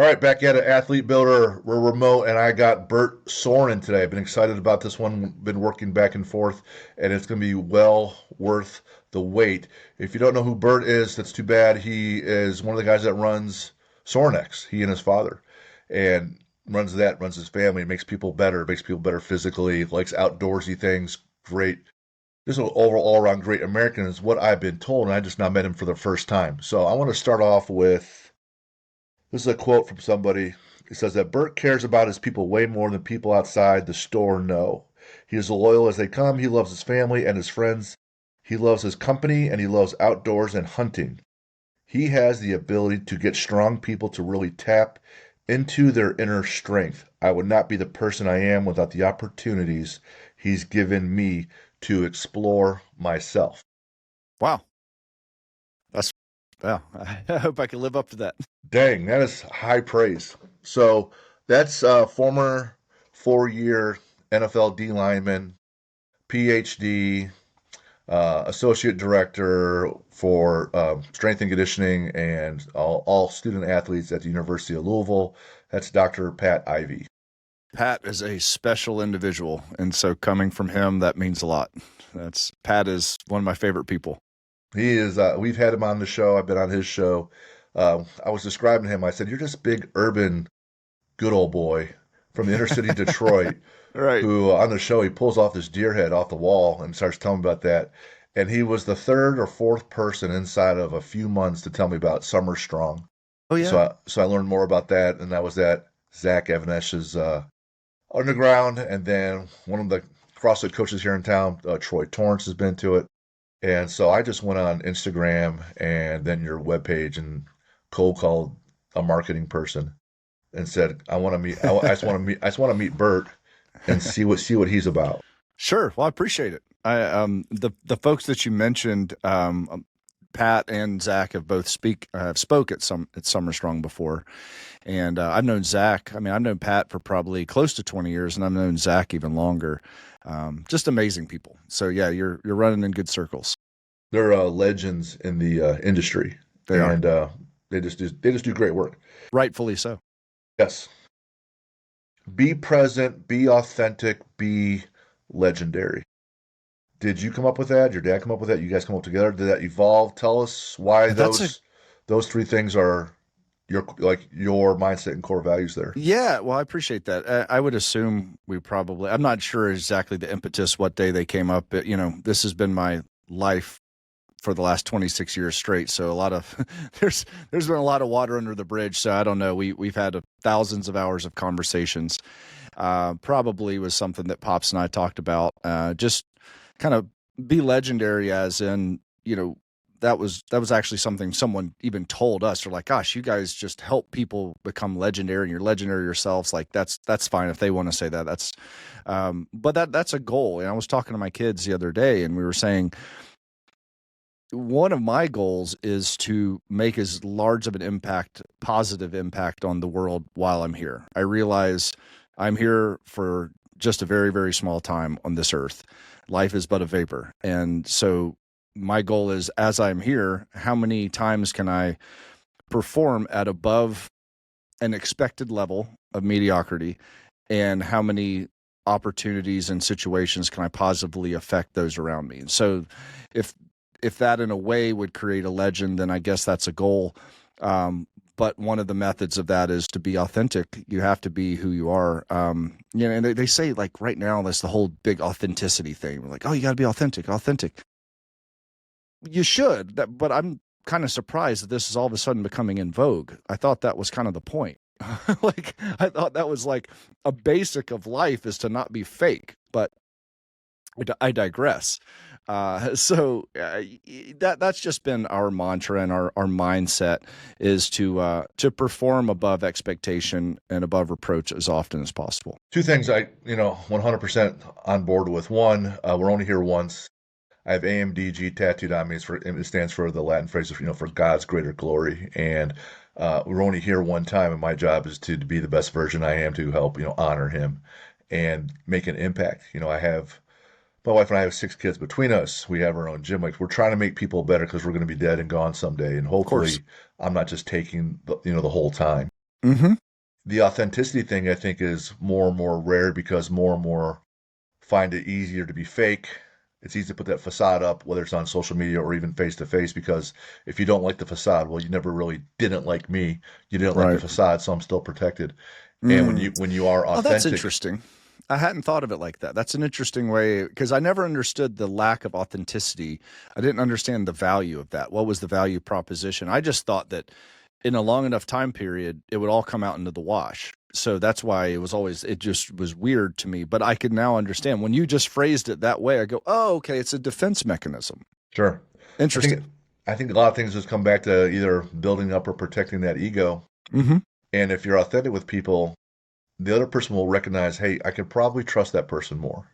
right, back at it, Athlete Builder. We're remote, and I got Bert Sorin today. I've been excited about this one. Been working back and forth, and it's going to be well worth the wait. If you don't know who Bert is, that's too bad. He is one of the guys that runs Sorinex. He and his father, and runs his family, makes people better, physically, likes outdoorsy things. Great. Just an overall all around great American is what I've been told, and I just now met him for the first time. So I want to start off with this is a quote from somebody. It says that Bert cares about his people way more than people outside the store know. He is loyal as they come. He loves his family and his friends. He loves his company and he loves outdoors and hunting. He has the ability to get strong people to really tap into their inner strength. I would not be the person I am without the opportunities he's given me to explore myself. Wow. That's, wow. I hope I can live up to that. Dang, that is high praise. So that's former 4-year NFL D lineman, PhD, associate director for strength and conditioning and all student athletes at the University of Louisville. That's Dr. Pat Ivy. Pat is a special individual, and so coming from him, that means a lot. Pat is one of my favorite people. He is. We've had him on the show. I've been on his show. I was describing him. I said, "You're just big urban, good old boy from the inner city Detroit." Right. Who on the show he pulls off this deer head off the wall and starts telling me about that. And he was the third or fourth person inside of a few months to tell me about Summer Strong. Oh yeah. So I learned more about that, and that was at Zach Evanesh's underground, and then one of the CrossFit coaches here in town, Troy Torrance, has been to it. And so I just went on Instagram and then your webpage and cold called a marketing person and said, I want to meet, I just want to meet Bert and see what he's about. Sure. Well, I appreciate it. The folks that you mentioned, Pat and Zach have both spoke at Summer Strong before, and I've known Zach. I mean, I've known Pat for probably close to 20 years, and I've known Zach even longer. Just amazing people. So yeah, you're running in good circles. They're legends in the industry, and they just do great work. Rightfully so. Yes. Be present, be authentic, be legendary. Did you come up with that? Did your dad come up with that? You guys come up together? Did that evolve? Tell us why those three things are your mindset and core values there. Yeah, well, I appreciate that. I would assume I'm not sure exactly the impetus, what day they came up, but this has been my life for the last 26 years straight. So a lot of there's been a lot of water under the bridge. So I don't know. We've had thousands of hours of conversations. Probably was something that Pops and I talked about. Just kind of be legendary, as in, that was actually something someone even told us. They're like, gosh, you guys just help people become legendary, and you're legendary yourselves. Like that's fine if they want to say that. But that's a goal. And I was talking to my kids the other day, and we were saying, one of my goals is to make as large of an impact, positive impact on the world while I'm here. I realize I'm here for just a very, very small time on this earth. Life is but a vapor. And so my goal is, as I'm here, how many times can I perform at above an expected level of mediocrity, and how many opportunities and situations can I positively affect those around me? And so if that in a way would create a legend, then I guess that's a goal. But one of the methods of that is to be authentic. You have to be who you are. And they say, like, right now, that's the whole big authenticity thing. We're like, oh, you got to be authentic. You should, but I'm kind of surprised that this is all of a sudden becoming in vogue. I thought that was kind of the point. Like, I thought that was like a basic of life, is to not be fake, but I digress. So that's just been our mantra, and our mindset is to perform above expectation and above reproach as often as possible. Two things 100% on board with. One, we're only here once. I have AMDG tattooed on me. It stands for the Latin phrase of, for God's greater glory. And we're only here one time, and my job is to be the best version I am, to help, honor him and make an impact. My wife and I have 6 kids between us. We have our own gym. Like, we're trying to make people better because we're going to be dead and gone someday. And hopefully I'm not just taking the whole time. Mm-hmm. The authenticity thing, I think, is more and more rare because more and more find it easier to be fake. It's easy to put that facade up, whether it's on social media or even face to face, because if you don't like the facade, well, you never really didn't like me. You didn't like the Right. facade, so I'm still protected. And Mm. when you are Oh, that's authentic, interesting. I hadn't thought of it like that. That's an interesting way because I never understood the lack of authenticity. I didn't understand the value of that. What was the value proposition? I just thought that in a long enough time period, it would all come out into the wash. So that's why it just was weird to me. But I could now understand when you just phrased it that way. I go, oh, okay, it's a defense mechanism. sure. I think Interesting. I think a lot of things just come back to either building up or protecting that ego. Hmm. And if you're authentic with people, the other person will recognize, hey, I can probably trust that person more.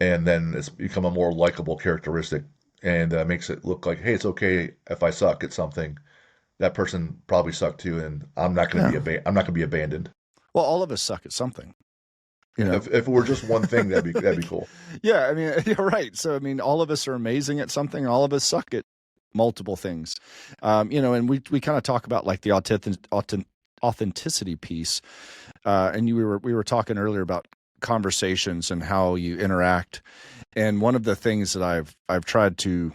And then it's become a more likable characteristic and makes it look like, hey, it's okay if I suck at something. That person probably sucked too, and Yeah. I'm not going to be abandoned. Well, all of us suck at something, you know. If it were just one thing, that'd be cool. Yeah, I mean, you're right. So, I mean, all of us are amazing at something. All of us suck at multiple things, and we kind of talk about like the authenticity piece. And we were talking earlier about conversations and how you interact. And one of the things that I've tried to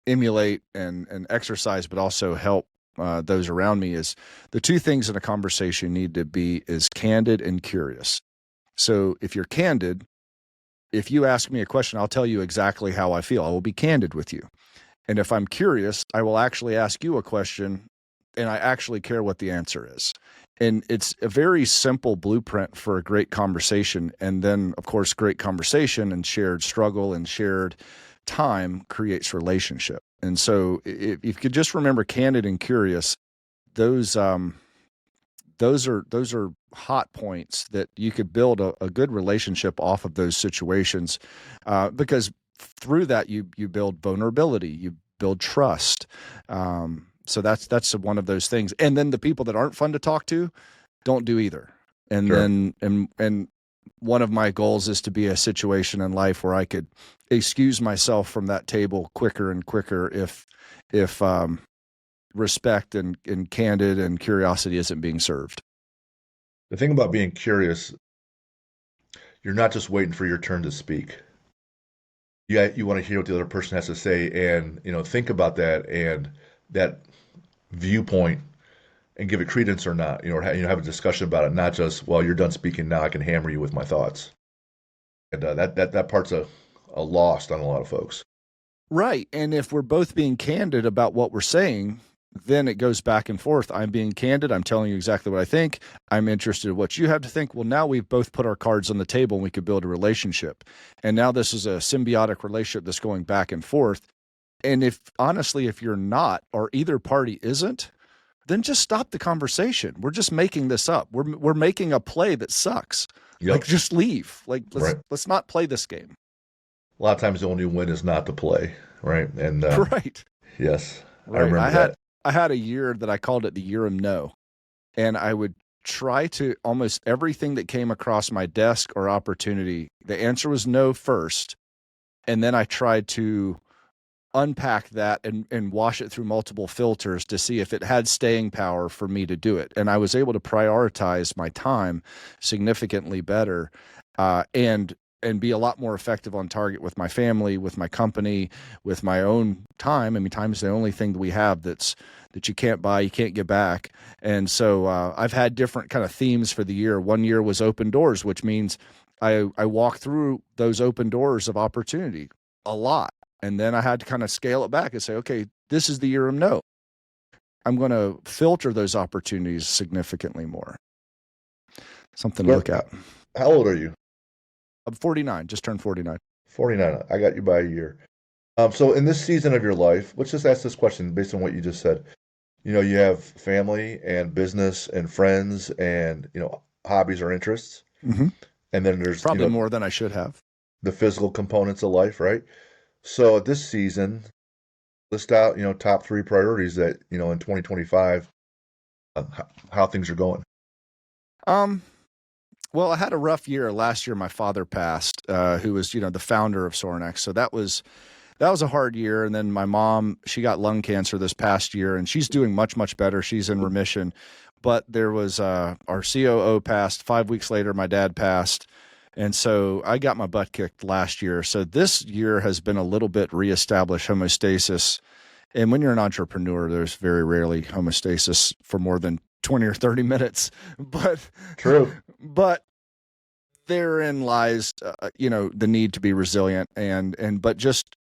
emulate and exercise, but also help those around me is the two things in a conversation need to be is candid and curious. So if you're candid, if you ask me a question, I'll tell you exactly how I feel. I will be candid with you. And if I'm curious, I will actually ask you a question and I actually care what the answer is. And it's a very simple blueprint for a great conversation. And then, of course, great conversation and shared struggle and shared time creates relationship. And so if you could just remember candid and curious, those those are hot points that you could build a good relationship off of those situations, because through that you build vulnerability, you build trust. So that's one of those things. And then the people that aren't fun to talk to, don't do either. And Sure. then and one of my goals is to be a situation in life where I could excuse myself from that table quicker and quicker if respect and candid and curiosity isn't being served. The thing about being curious, you're not just waiting for your turn to speak. You want to hear what the other person has to say, and think about that and that viewpoint, and give it credence or not. Or have a discussion about it, not just, well, you're done speaking now. I can hammer you with my thoughts, and that part's a lost on a lot of folks. Right. And if we're both being candid about what we're saying, then it goes back and forth. I'm being candid. I'm telling you exactly what I think. I'm interested in what you have to think. Well, now we've both put our cards on the table and we could build a relationship. And now this is a symbiotic relationship that's going back and forth. And if honestly, if you're not, or either party isn't, then just stop the conversation. We're just making this up. We're making a play that sucks. Like Yep. just leave. Like Right. let's not play this game. A lot of times the only win is not to play, right? And Right. yes, I Right. remember that. I had a year that I called it the year of no. And I would try to almost everything that came across my desk or opportunity, the answer was no first. And then I tried to unpack that and wash it through multiple filters to see if it had staying power for me to do it. And I was able to prioritize my time significantly better, and be a lot more effective on target with my family, with my company, with my own time. I mean, time is the only thing that we have that you can't buy, you can't get back. And so I've had different kind of themes for the year. One year was open doors, which means I walked through those open doors of opportunity a lot. And then I had to kind of scale it back and say, okay, this is the year of no. I'm going to filter those opportunities significantly more. Something to Bert, look at. how old are you? I'm 49, just turned 49. 49. I got you by a year. So in this season of your life, let's just ask this question based on what you just said. You have family and business and friends and, hobbies or interests. Mm-hmm. And then there's, Probably more than I should have. the physical components of life, right? So this season, list out, top three priorities that, in 2025, how things are going. Um, well, I had a rough year last year. My father passed, who was, the founder of Sorinex. So that was a hard year. And then my mom, she got lung cancer this past year, and she's doing much, much better. She's in remission. but there was our COO passed. 5 weeks later, my dad passed. And so I got my butt kicked last year. So this year has been a little bit reestablished homeostasis. And when you're an entrepreneur, there's very rarely homeostasis for more than 20 or 30 minutes. But, True. but therein lies, the need to be resilient. But just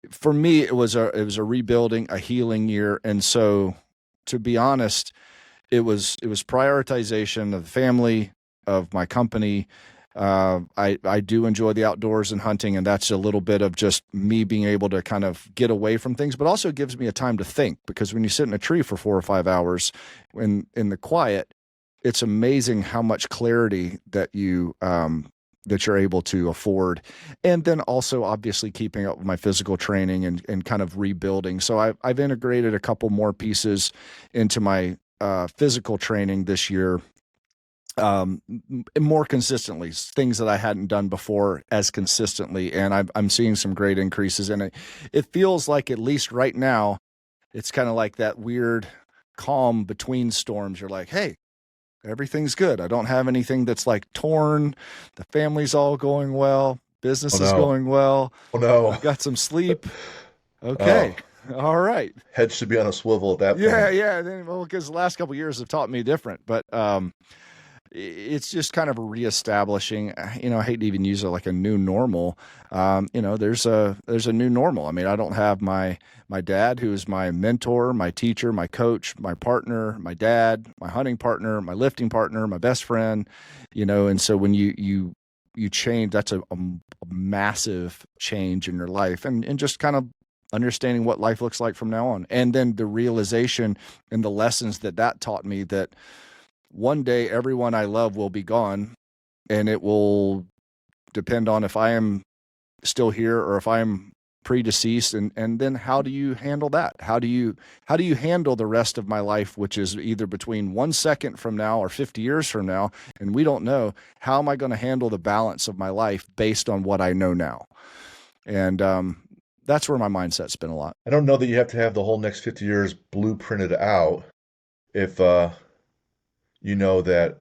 for me, it was a rebuilding, a healing year. And so to be honest, it was prioritization of the family, of my company. I do enjoy the outdoors and hunting, and that's a little bit of just me being able to kind of get away from things, but also gives me a time to think, because when you sit in a tree for 4 or 5 hours in the quiet, it's amazing how much clarity that you're able to afford. And then also obviously keeping up with my physical training and kind of rebuilding. So I've integrated a couple more pieces into my physical training this year, more consistently, things that I hadn't done before as consistently. And I'm seeing some great increases in it. It feels like, at least right now, it's kind of like that weird calm between storms. You're like, hey, everything's good. I don't have anything that's like torn. The family's all going well. Oh Business is no. going well. Oh no. I've got some sleep. Oh, Okay. All right. head should be on a swivel at that Yeah, point. yeah. Then, well, because the last couple of years have taught me different, but it's just kind of reestablishing. I hate to even use it like a new normal. There's a new normal. I mean, I don't have my dad, who is my mentor, my teacher, my coach, my partner, my dad, my hunting partner, my lifting partner, my best friend. And so when you change, that's a massive change in your life, and just kind of understanding what life looks like from now on. And then the realization and the lessons that taught me, that one day everyone I love will be gone, and it will depend on if I am still here or if I am predeceased. And then how do you handle that? How do you handle the rest of my life, which is either between 1 second from now or 50 years from now, and we don't know. How am I going to handle the balance of my life based on what I know now? And that's where my mindset's been a lot. I don't know that you have to have the whole next 50 years blueprinted out if you know that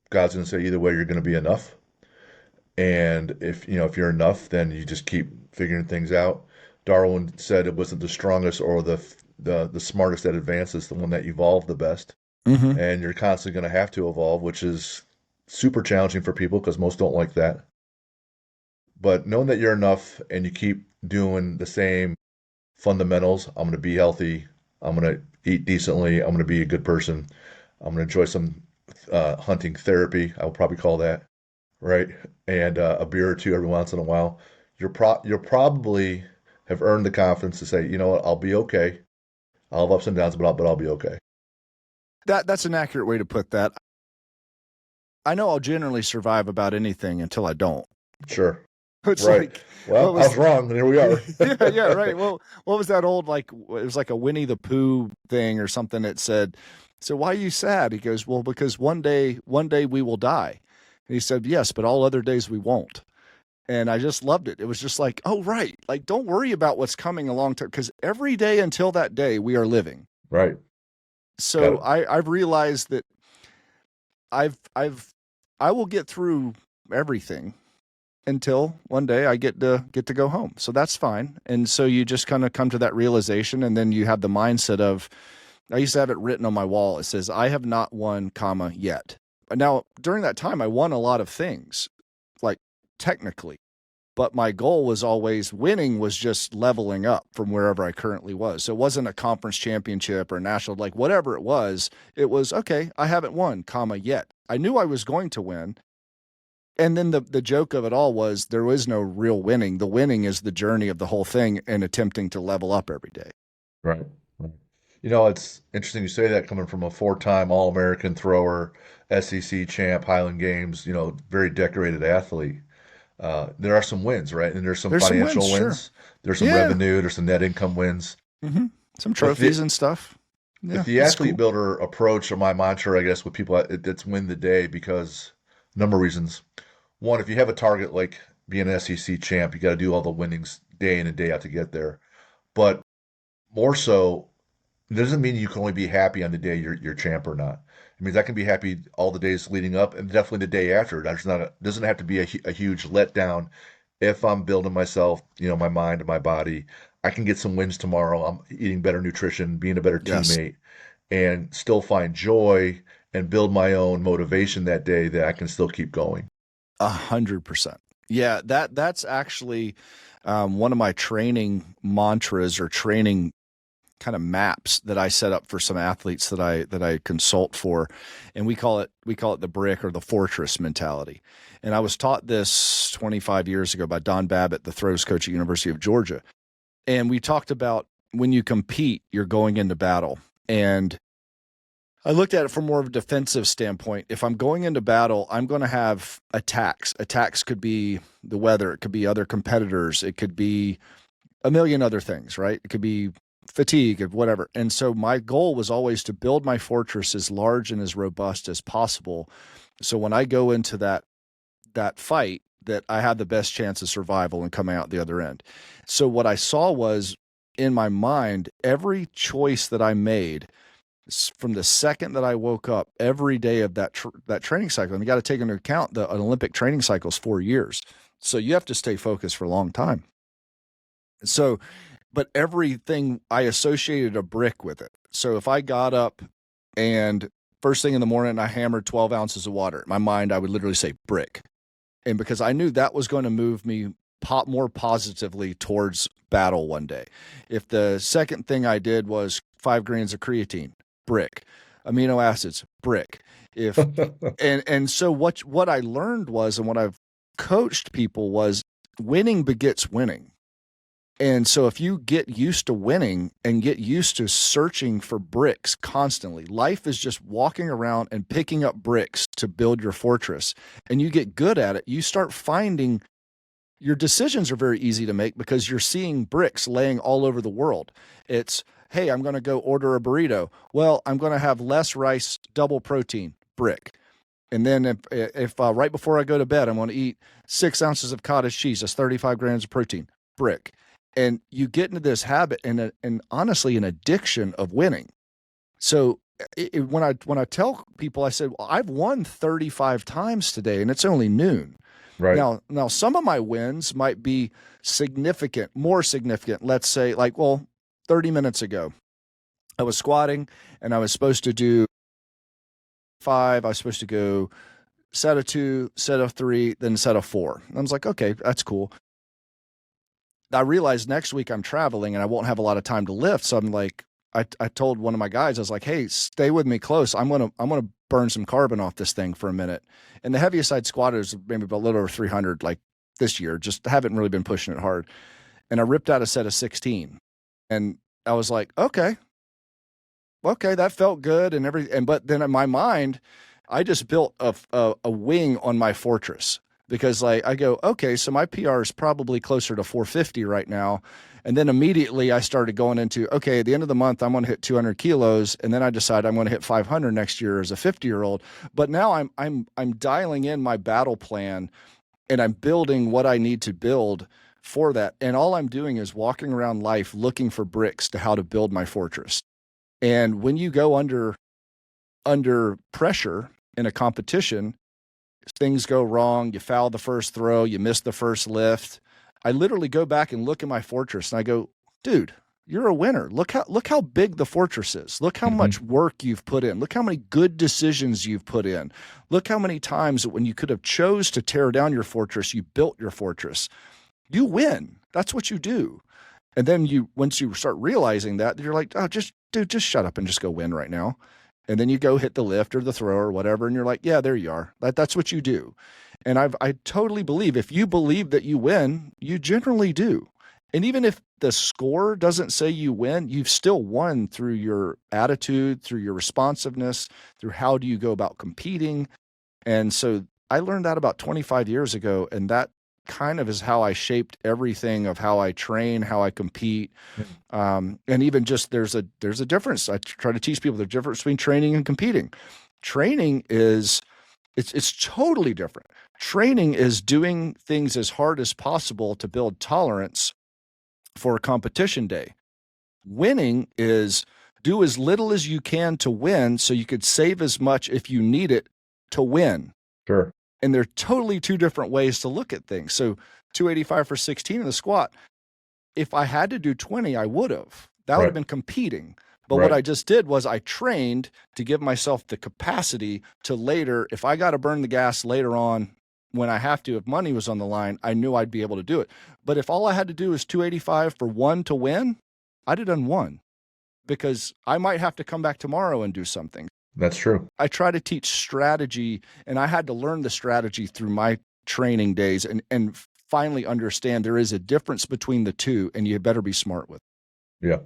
God's going to say either way you're going to be enough. And if you're enough, then you just keep figuring things out. Darwin said it wasn't the strongest or the smartest that advances, the one that evolved the best. Mm-hmm. And you're constantly going to have to evolve, which is super challenging for people because most don't like that. But knowing that you're enough and you keep doing the same fundamentals, I'm going to be healthy, I'm going to eat decently, I'm going to be a good person, I'm going to enjoy some hunting therapy, I will probably call that, right? And a beer or two every once in a while. You'll probably have earned the confidence to say, you know what, I'll be okay. I'll have ups and downs, but I'll be okay. That's an accurate way to put that. I know I'll generally survive about anything until I don't. Sure. It's Right. like, Well, what I was was, wrong, and here we are. yeah, yeah, right. Well, what was that old, like, it was like a Winnie the Pooh thing or something that said, so why are you sad? He goes, well, because one day we will die. And he said, yes, but all other days we won't. And I just loved it. It was just like, oh, right. Like, don't worry about what's coming along, because every day until that day we are living. Right. Got So it. I've realized that I will get through everything until one day I get to go home. So that's fine. And so you just kind of come to that realization, and then you have the mindset of, I used to have it written on my wall. It says, I have not won, comma, yet. Now, during that time, I won a lot of things, like technically, but my goal was always, winning was just leveling up from wherever I currently was. So it wasn't a conference championship or national, like whatever it was, okay, I haven't won, comma, yet. I knew I was going to win. And then the joke of it all was, there was no real winning. The winning is the journey of the whole thing and attempting to level up every day. Right. Right. It's interesting you say that coming from a four-time All-American thrower, SEC champ, Highland Games, very decorated athlete. There are some wins, right? And there's some There's some wins, financial sure. wins. There's some Yeah. revenue. There's some net income wins. Mm-hmm. Some But trophies and stuff. if Yeah, the it's athlete cool. builder approach or my mantra, I guess, with people, it's win the day because number of reasons. One, if you have a target like being an SEC champ, you got to do all the winnings day in and day out to get there. But more so, It doesn't mean you can only be happy on the day you're champ or not. It means I can be happy all the days leading up and definitely the day after. That's not doesn't have to be a huge letdown if I'm building myself, my mind and my body. I can get some wins tomorrow. I'm eating better nutrition, being a better Yes. teammate, and still find joy and build my own motivation that day that I can still keep going. 100%. Yeah, that's actually one of my training mantras or training kind of maps that I set up for some athletes that I consult for, and we call it the brick or the fortress mentality. And I was taught this 25 years ago by Don Babbitt, the throws coach at University of Georgia. And we talked about when you compete, you're going into battle. And I looked at it from more of a defensive standpoint. If I'm going into battle, I'm going to have attacks. Attacks could be the weather, it could be other competitors, it could be a million other things, right? It could be fatigue of whatever. And so my goal was always to build my fortress as large and as robust as possible. So when I go into that fight, that I have the best chance of survival and coming out the other end. So what I saw was in my mind, every choice that I made from the second that I woke up every day of that training cycle, and you got to take into account the an Olympic training cycle is 4 years, so you have to stay focused for a long time. So, but everything I associated a brick with it. So if I got up and first thing in the morning I hammered 12 ounces of water, in my mind I would literally say brick, and because I knew that was going to move me more positively towards battle one day. If the second thing I did was 5 grams of creatine, brick, amino acids, brick. If and so what I learned was, and what I've coached people was, winning begets winning. And so if you get used to winning and get used to searching for bricks constantly, life is just walking around and picking up bricks to build your fortress. And you get good at it. You start finding your decisions are very easy to make because you're seeing bricks laying all over the world. It's, hey, I'm going to go order a burrito. Well, I'm going to have less rice, double protein, brick. And then if right before I go to bed, I'm going to eat 6 ounces of cottage cheese, that's 35 grams of protein, brick. And you get into this habit and honestly an addiction of winning. So when I tell people, I said, well, I've won 35 times today and it's only noon. Right. Now some of my wins might be significant, more significant. Let's say, like, well, 30 minutes ago, I was squatting and I was supposed to do 5. I was supposed to go set of 2, set of 3, then set of 4. And I was like, okay, that's cool. I realized next week I'm traveling and I won't have a lot of time to lift. So I'm like, I told one of my guys, I was like, hey, stay with me close. I'm gonna burn some carbon off this thing for a minute. And the heaviest I'd squatted is maybe about a little over 300 like this year. Just haven't really been pushing it hard. And I ripped out a set of 16. And I was like, okay, that felt good and everything. And but then in my mind, I just built a wing on my fortress because like I go, okay, so my PR is probably closer to 450 right now. And then immediately I started going into, okay, at the end of the month, I'm going to hit 200 kilos. And then I decide I'm going to hit 500 next year as a 50-year-old. But now I'm dialing in my battle plan and I'm building what I need to build for that. And all I'm doing is walking around life looking for bricks to how to build my fortress. And when you go under pressure in a competition, things go wrong, you foul the first throw, you miss the first lift. I literally go back and look at my fortress and I go, dude, you're a winner. Look how big the fortress is. Look how Hmm. much work you've put in. Look how many good decisions you've put in. Look how many times when you could have chose to tear down your fortress, you built your fortress. You win. That's what you do. And then once you start realizing that, you're like, oh, just shut up and just go win right now. And then you go hit the lift or the throw or whatever, and you're like, yeah, there you are. That's what you do. And I totally believe if you believe that you win, you generally do. And even if the score doesn't say you win, you've still won through your attitude, through your responsiveness, through how do you go about competing. And so I learned that about 25 years ago, and that kind of is how I shaped everything of how I train, how I compete, and even just there's a difference. I try to teach people the difference between training and competing. Training is it's totally different. Training is doing things as hard as possible to build tolerance for a competition day. Winning is Do as little as you can to win so you could save as much if you need it to win. Sure. And they're totally two different ways to look at things. So 285 for 16 in the squat, if I had to do 20, I would have. That would have Right. been competing. But what Right. I just did was I trained to give myself the capacity to later, if I got to burn the gas later on when I have to, if money was on the line, I knew I'd be able to do it. But if all I had to do was 285 for one to win, I'd have done one because I might have to come back tomorrow and do something. That's true. I try to teach strategy, and I had to learn the strategy through my training days and finally understand there is a difference between the two, and you better be smart with Yeah.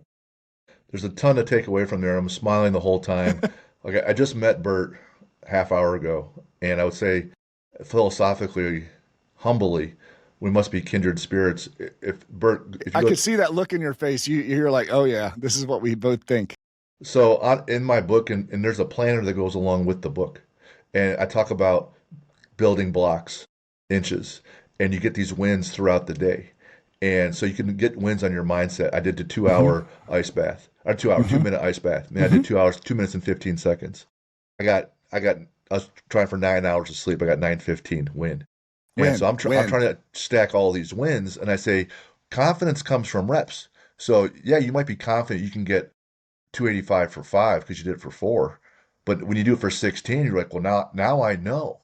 There's a ton to take away from there. I'm smiling the whole time. it. Like I just met Bert half hour ago, and I would say philosophically, humbly, we must be kindred spirits. If Bert, if you I go, could see that look in your face. You're like, oh yeah, this is what we both think. so in my book, and there's a planner that goes along with the book, and I talk about building blocks, inches, and you get these wins throughout the day. And so you can get wins on your mindset. I did the 2 hour ice bath, or 2 hour, Mm-hmm. 2 minute ice bath. I mean, I Mm-hmm. did 2 hours, 2 minutes and 15 seconds. I was trying for 9 hours of sleep. I got 9:15 win. And so I'm Win. trying to stack all these wins. And I say, confidence comes from reps. So yeah, you might be confident you can get 285 for 5 because you did it for 4. But when you do it for 16, you're like, well, now I know.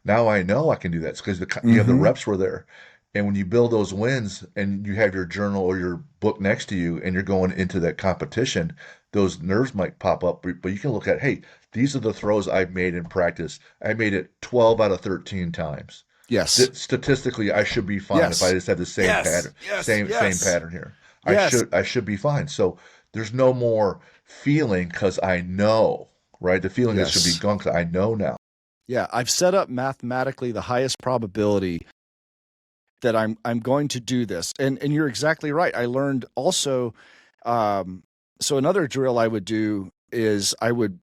Now I know I can do that. It's because you have the Mm-hmm. reps were there. And when you build those wins and you have your journal or your book next to you and you're going into that competition, those nerves might pop up, but you can look at, hey, these are the throws I've made in practice. I made it 12 out of 13 times. Yes. Statistically, I should be fine if I Yes. just have the same Yes. pattern, Yes. same Yes. pattern here. Yes. I should be fine. So there's no more feeling because I know, right? The feeling that should be Yes. gone because I know now. Yeah. I've set up mathematically the highest probability that I'm going to do this. And you're exactly right. I learned also so another drill I would do is I would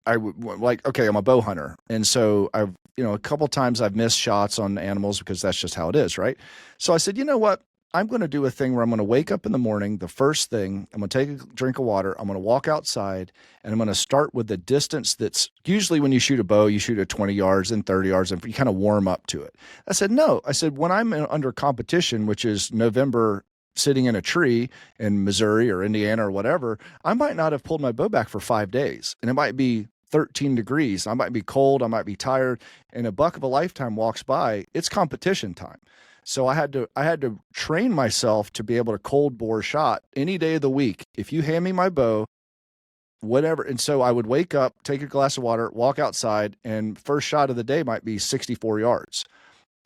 like, okay, I'm a bow hunter. And so I've, a couple times I've missed shots on animals because that's just how it is, right? So I said, you know what? I'm going to do a thing where I'm going to wake up in the morning. The first thing, I'm going to take a drink of water. I'm going to walk outside and I'm going to start with the distance that's usually when you shoot a bow, you shoot at 20 yards and 30 yards and you kind of warm up to it. I said, no. I said, when I'm under competition, which is November, sitting in a tree in Missouri or Indiana or whatever, I might not have pulled my bow back for 5 days. And it might be 13 degrees. I might be cold. I might be tired. And a buck of a lifetime walks by. It's competition time. So I had to train myself to be able to cold bore shot any day of the week. If you hand me my bow, whatever. And so I would wake up, take a glass of water, walk outside, and first shot of the day might be 64 yards.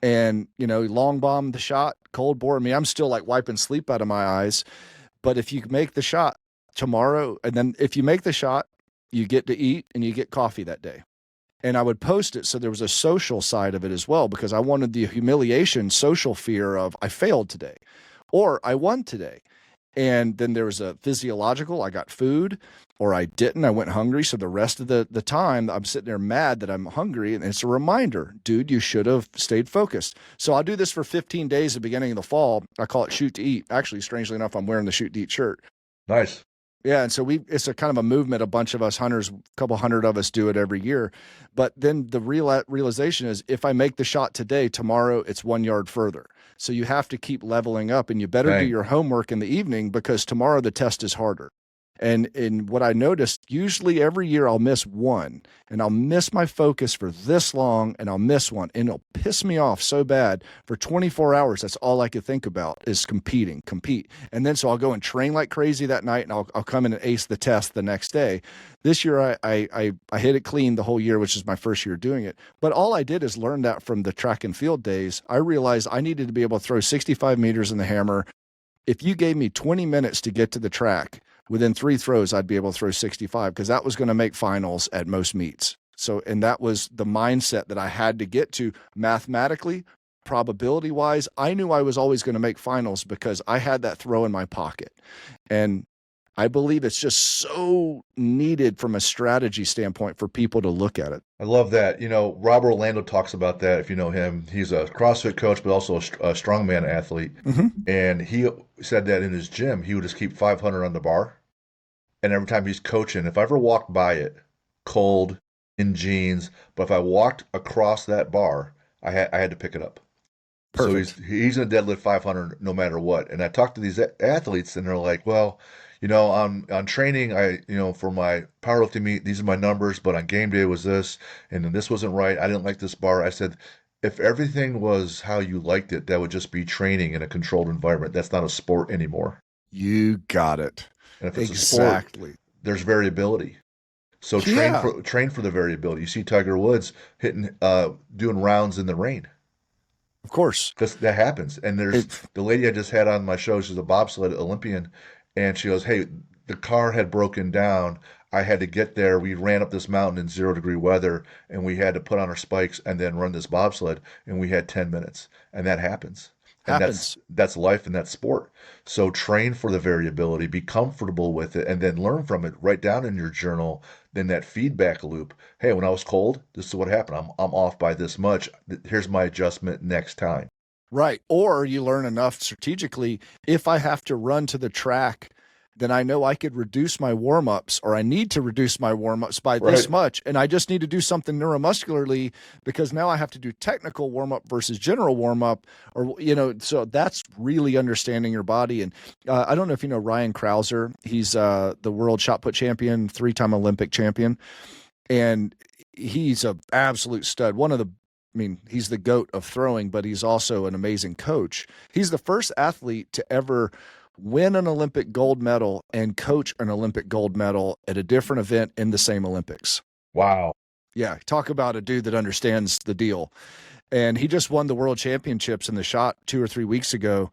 And, long bomb the shot, cold bore. I mean, I'm still like wiping sleep out of my eyes. But if you make the shot tomorrow, and then if you make the shot, you get to eat and you get coffee that day. And I would post it so there was a social side of it as well, because I wanted the humiliation, social fear of I failed today or I won today. And then there was a physiological, I got food or I didn't, I went hungry. So the rest of the time I'm sitting there mad that I'm hungry. And it's a reminder, dude, you should have stayed focused. So I'll do this for 15 days at the beginning of the fall. I call it shoot to eat. Actually, strangely enough, I'm wearing the shoot to eat shirt. Nice. Yeah, and so it's a kind of a movement. A bunch of us hunters, a couple hundred of us do it every year. But then the realization is if I make the shot today, tomorrow it's 1 yard further. So you have to keep leveling up and you better do Dang. your homework in the evening because tomorrow the test is harder. And what I noticed, usually every year I'll miss one and I'll miss my focus for this long and I'll miss one and it'll piss me off so bad for 24 hours. That's all I could think about is compete. And then so I'll go and train like crazy that night and I'll come in and ace the test the next day. This year I hit it clean the whole year, which is my first year doing it. But all I did is learn that from the track and field days. I realized I needed to be able to throw 65 meters in the hammer. If you gave me 20 minutes to get to the track, within 3 throws, I'd be able to throw 65 because that was going to make finals at most meets. So, and that was the mindset that I had to get to mathematically, probability wise. I knew I was always going to make finals because I had that throw in my pocket. And I believe it's just so needed from a strategy standpoint for people to look at it. I love that. Rob Orlando talks about that. If you know him, he's a CrossFit coach, but also a strongman athlete. Mm-hmm. And he said that in his gym, he would just keep 500 on the bar and every time he's coaching, if I ever walked by it, cold, in jeans, but if I walked across that bar, I had to pick it up. So he's Perfect. he's gonna deadlift 500 no matter what. And I talk to these athletes, and they're like, "Well, on training, for my powerlifting meet, these are my numbers, but on game day was this, and then this wasn't right. I didn't like this bar." I said, "If everything was how you liked it, that would just be training in a controlled environment. That's not a sport anymore. You got it. And if it's a sport, Exactly. there's variability. So Yeah, train for the variability. You see Tiger Woods doing rounds in the rain. of course. Because that happens. And there's It the lady I just had on my show. She's a bobsled Olympian, and she goes, "Hey, the car had broken down. I had to get there. We ran up this mountain in 0-degree weather, and we had to put on our spikes and then run this bobsled, and we had 10 minutes." And that happens. And that's happens. that's life and that's sport. So train for the variability, be comfortable with it, and then learn from it. Write down in your journal. Then that feedback loop. Hey, when I was cold, this is what happened. I'm off by this much. Here's my adjustment next time. Right. Or you learn enough strategically. If I have to run to the track, then I know I could reduce my warm ups, or I need to reduce my warm ups by this Right. much. And I just need to do something neuromuscularly because now I have to do technical warm up versus general warm up. So that's really understanding your body. And I don't know if you know Ryan Krauser. He's the world shot put champion, 3-time Olympic champion. And he's a absolute stud. He's the goat of throwing, but he's also an amazing coach. He's the first athlete to ever win an Olympic gold medal and coach an Olympic gold medal at a different event in the same Olympics. Wow. Yeah, talk about a dude that understands the deal. And he just won the world championships in the shot 2 or 3 weeks ago,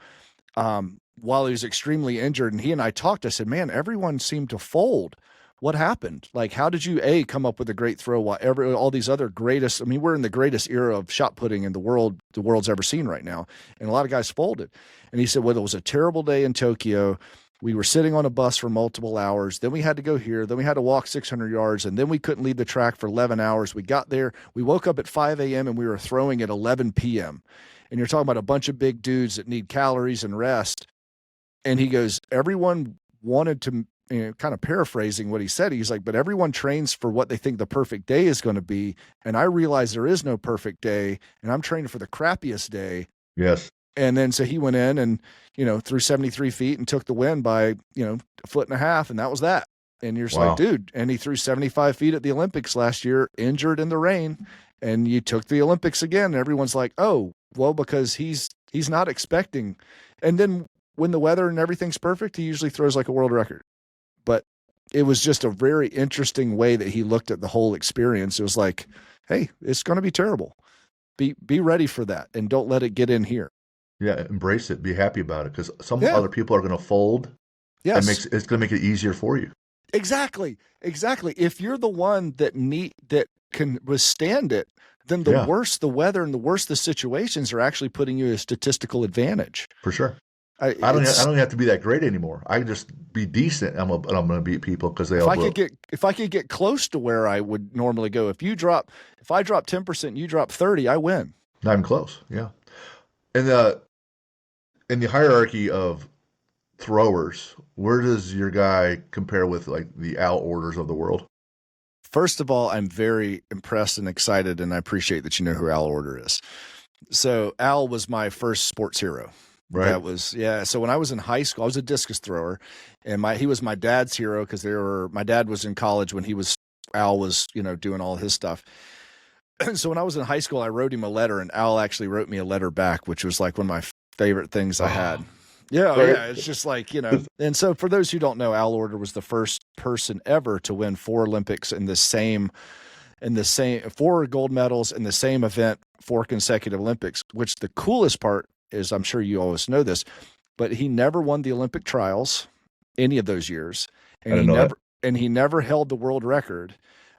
while he was extremely injured. And he and I talked. I said, man, everyone seemed to fold. What happened? Like, how did you come up with a great throw while all these other greatest? I mean, we're in the greatest era of shot putting in the world's ever seen right now, and a lot of guys folded. And he said, well, it was a terrible day in Tokyo. We were sitting on a bus for multiple hours. Then we had to go here. Then we had to walk 600 yards, and then we couldn't leave the track for 11 hours. We got there. We woke up at 5 a.m. and we were throwing at 11 p.m. And you're talking about a bunch of big dudes that need calories and rest. And he goes, everyone wanted to, kind of paraphrasing what he said. He's like, but everyone trains for what they think the perfect day is going to be. And I realize there is no perfect day, and I'm training for the crappiest day. Yes. And then so he went in and, threw 73 feet and took the win by, a foot and a half. And that was that. And you're just like, Wow. dude, and he threw 75 feet at the Olympics last year, injured in the rain. And you took the Olympics again. And everyone's like, oh, well, because he's not expecting. And then when the weather and everything's perfect, he usually throws like a world record. But it was just a very interesting way that he looked at the whole experience. It was like, hey, it's going to be terrible. Be ready for that, and don't let it get in here. Yeah. Embrace it. Be happy about it because some Yeah. other people are going to fold and Yes. it's going to make it easier for you. Exactly. Exactly. If you're the one that can withstand it, then the Yeah, worse the weather and the worse the situations are actually putting you a statistical advantage. for sure. I, I don't. I it's don't even have to be that great anymore. I can just be decent. I'm going to beat people because they if all I blow. could get close to where I would normally go. If I drop 10%, you drop 30, I win. Not even close. Yeah. And in the hierarchy of throwers, where does your guy compare with like the Al Orders of the world? First of all, I'm very impressed and excited, and I appreciate that you know who Al Order is. So Al was my first sports hero. Right. Yeah. So when I was in high school, I was a discus thrower, and he was my dad's hero because my dad was in college when Al was, doing all his stuff. So when I was in high school, I wrote him a letter, and Al actually wrote me a letter back, which was like one of my favorite things I had. Oh, Yeah, right. yeah. It's just like, And so for those who don't know, Al Order was the first person ever to win 4 Olympics in the same 4 gold medals in the same event, 4 consecutive Olympics, which the coolest part is, I'm sure you always know this, but he never won the Olympic trials any of those years. I And didn't he know that. never held the world record,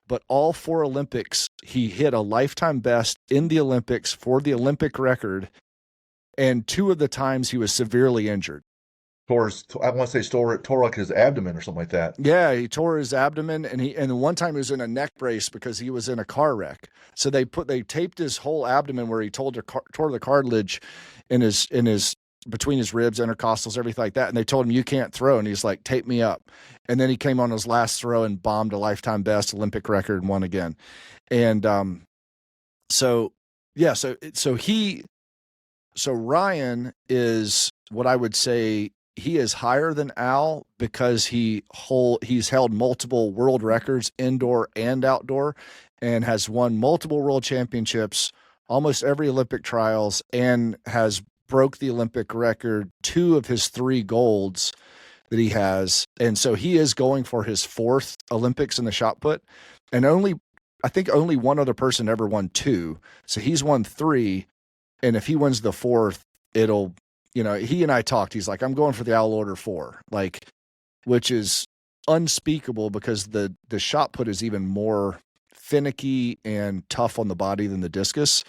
but all 4 Olympics, he hit a lifetime best in the Olympics for the Olympic record. And 2 of the times he was severely injured. I want to say tore like his abdomen or something like that. Yeah, he tore his abdomen, and one time he was in a neck brace because he was in a car wreck. So they taped his whole abdomen where he tore the cartilage in his between his ribs, intercostals, everything like that. And they told him, you can't throw. And he's like, tape me up. And then he came on his last throw and bombed a lifetime best Olympic record and won again. And so, yeah, so Ryan is what I would say he is higher than Al because he's held multiple world records indoor and outdoor and has won multiple world championships, almost every Olympic trials, and has broke the Olympic record, 2 of his 3 golds that he has. And so he is going for his 4th Olympics in the shot put. And I think only one other person ever won 2. So he's won 3. And if he wins the 4th, it'll, he and I talked, he's like, I'm going for the Al Order 4, like, which is unspeakable because the shot put is even more finicky and tough on the body than the discus.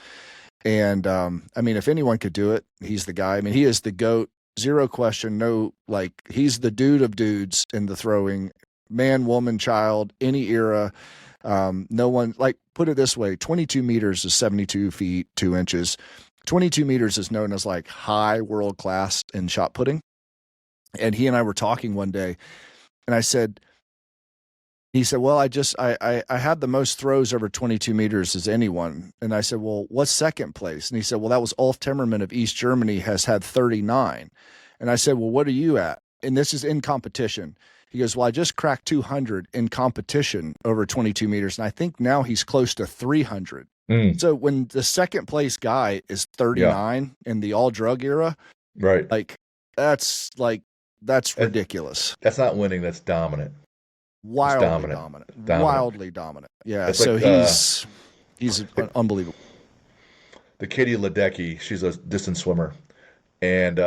And, I mean, if anyone could do it, he's the guy. I mean, he is the GOAT, zero question. No, like, he's the dude of dudes in the throwing, man, woman, child, any era. No one, like, put it this way, 22 meters is 72 feet, 2 inches. 22 meters is known as like high world class in shot putting. And he and I were talking one day and he said, well, I had the most throws over 22 meters as anyone. And I said, well, what's second place? And he said, well, that was Ulf Timmerman of East Germany has had 39. And I said, well, what are you at? And this is in competition. He goes, well, I just cracked 200 in competition over 22 meters. And I think now he's close to 300. So when the second place guy is 39 in the all drug era, right? That's ridiculous. That's not winning. That's dominant. Wildly dominant. Wildly dominant. Yeah. So like, he's unbelievable. The Katie Ledecky, she's a distance swimmer, and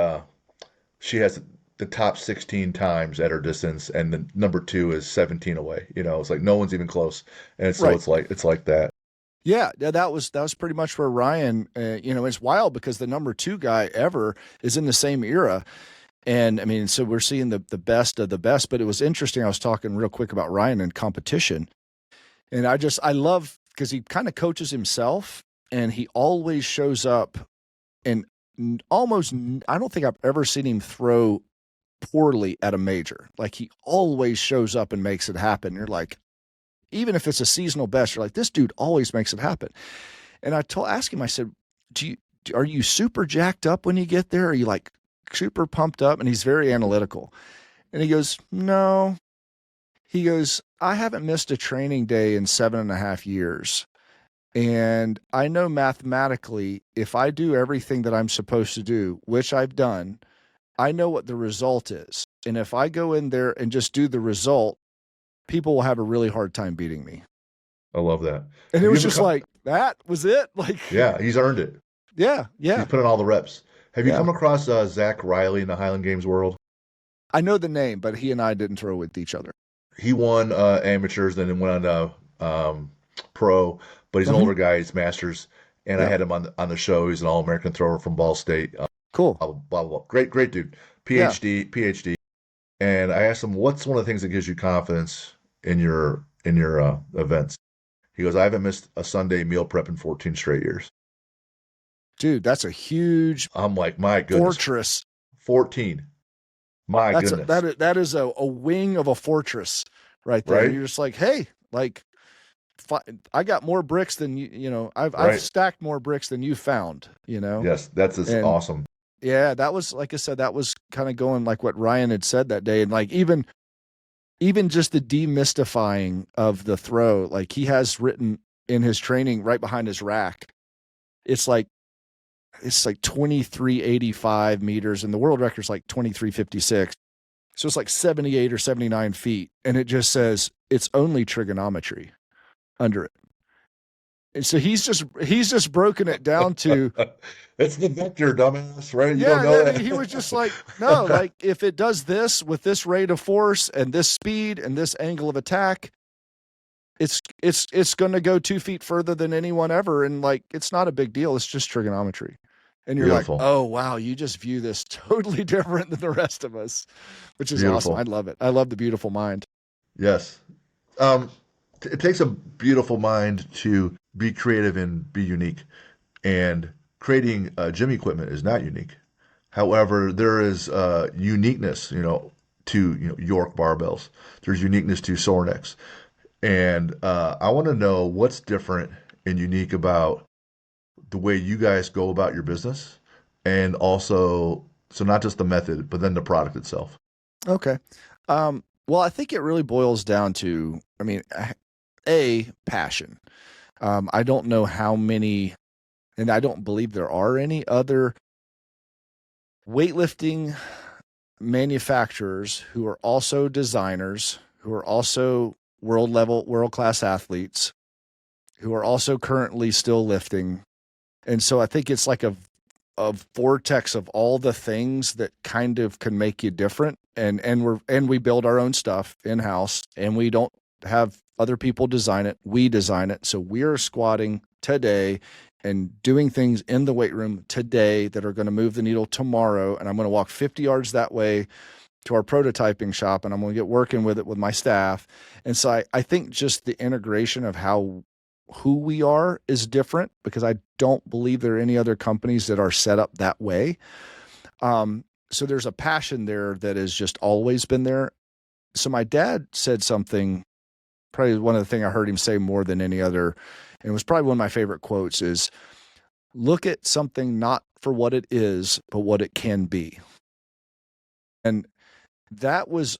she has the top 16 times at her distance, and the number 2 is 17 away. It's like no one's even close, and so it's like that. Yeah, that was pretty much where Ryan, it's wild because the number 2 guy ever is in the same era. And I mean, so we're seeing the best of the best, but it was interesting. I was talking real quick about Ryan in competition. And I love because he kind of coaches himself and he always shows up and I don't think I've ever seen him throw poorly at a major. Like he always shows up and makes it happen. You're like, even if it's a seasonal best, you're like, this dude always makes it happen. And I asked him, I said, are you super jacked up when you get there? Are you like super pumped up? And he's very analytical. And he goes, no. He goes, I haven't missed a training day in 7.5 years. And I know mathematically, if I do everything that I'm supposed to do, which I've done, I know what the result is. And if I go in there and just do the result, people will have a really hard time beating me. I love that. And it was just like, that was it. Like, yeah, he's earned it. Yeah. He's put in all the reps. Have you come across Zach Riley in the Highland Games world? I know the name, but he and I didn't throw with each other. He won amateurs, then went on pro, but he's an older guy. He's masters, and I had him on the show. He's an All-American thrower from Ball State. Cool. Blah, blah, blah. Great dude. PhD. And I asked him, what's one of the things that gives you confidence in your events? He goes, I haven't missed a Sunday meal prep in 14 straight years. Dude, that's a huge. I'm like, my goodness. Fortress. 14. My goodness. That is a wing of a fortress right there. Right? You're just like, hey, like, I got more bricks than you. I've stacked more bricks than you found. Yes, that's awesome. Yeah, that was, like I said, that was kind of going like what Ryan had said that day, and like even just the demystifying of the throw. Like he has written in his training right behind his rack. It's like 2385 meters, and the world record's like 2356. So it's like 78 or 79 feet, and it just says it's only trigonometry under it. And so he's just broken it down to it's the vector, dumbass, right? You don't know that. He was just like, no, like if it does this with this rate of force and this speed and this angle of attack, it's going to go 2 feet further than anyone ever, and like it's not a big deal. It's just trigonometry. And you're like, oh wow, you just view this totally different than the rest of us, which is awesome. I love it. I love the beautiful mind. Yes. It takes a beautiful mind to be creative and be unique. And creating gym equipment is not unique. However, there is uniqueness, to York barbells. There's uniqueness to Sorinex, and I want to know what's different and unique about the way you guys go about your business, and also, so not just the method, but then the product itself. Okay. Well, I think it really boils down to, I mean, a passion. I don't know how many, and I don't believe there are any other weightlifting manufacturers who are also designers, who are also world level, world class athletes, who are also currently still lifting. And so I think it's like a vortex of all the things that kind of can make you different. And we build our own stuff in house, and we don't have other people design it. We design it. So we're squatting today and doing things in the weight room today that are going to move the needle tomorrow. And I'm going to walk 50 yards that way to our prototyping shop, and I'm going to get working with it with my staff. And so I think just the integration of how who we are is different, because I don't believe there are any other companies that are set up that way. So there's a passion there that has just always been there. So my dad said something, probably one of the things I heard him say more than any other, and it was probably one of my favorite quotes, is look at something not for what it is, but what it can be. And that was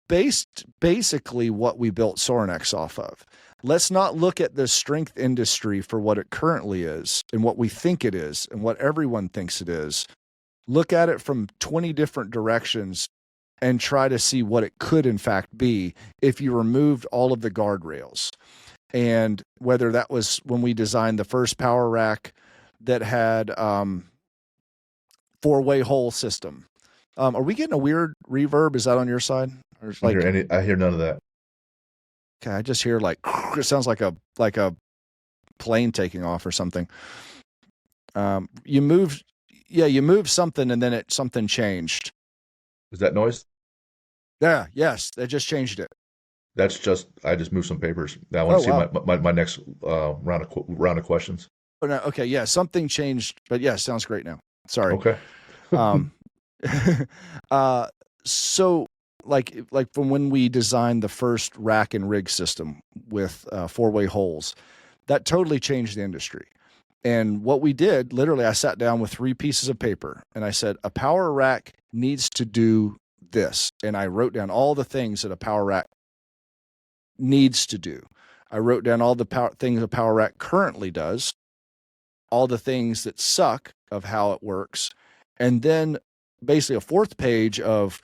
basically what we built Sorinex off of. Let's not look at the strength industry for what it currently is and what we think it is and what everyone thinks it is. Look at it from 20 different directions and try to see what it could in fact be if you removed all of the guardrails. And whether that was when we designed the first power rack that had four-way hole system. Are we getting a weird reverb? Is that on your side? Or it's like, I hear none of that. okay, I just hear like it sounds like a plane taking off or something. You moved, yeah, you moved something and then something changed. Is that noise? Yeah, yes, they just changed it. I just moved some papers. Now I want Oh to see wow. my next round of questions. Oh no, okay, yeah, something changed, but yeah, sounds great now. Sorry. Okay. Um, uh, so like from when we designed the first rack and rig system with four-way holes, that totally changed the industry. And what we did, literally, I sat down with 3 pieces of paper and I said, a power rack needs to do this. And I wrote down all the things that a power rack needs to do. I wrote down all the things a power rack currently does, all the things that suck of how it works, and then basically a 4th page of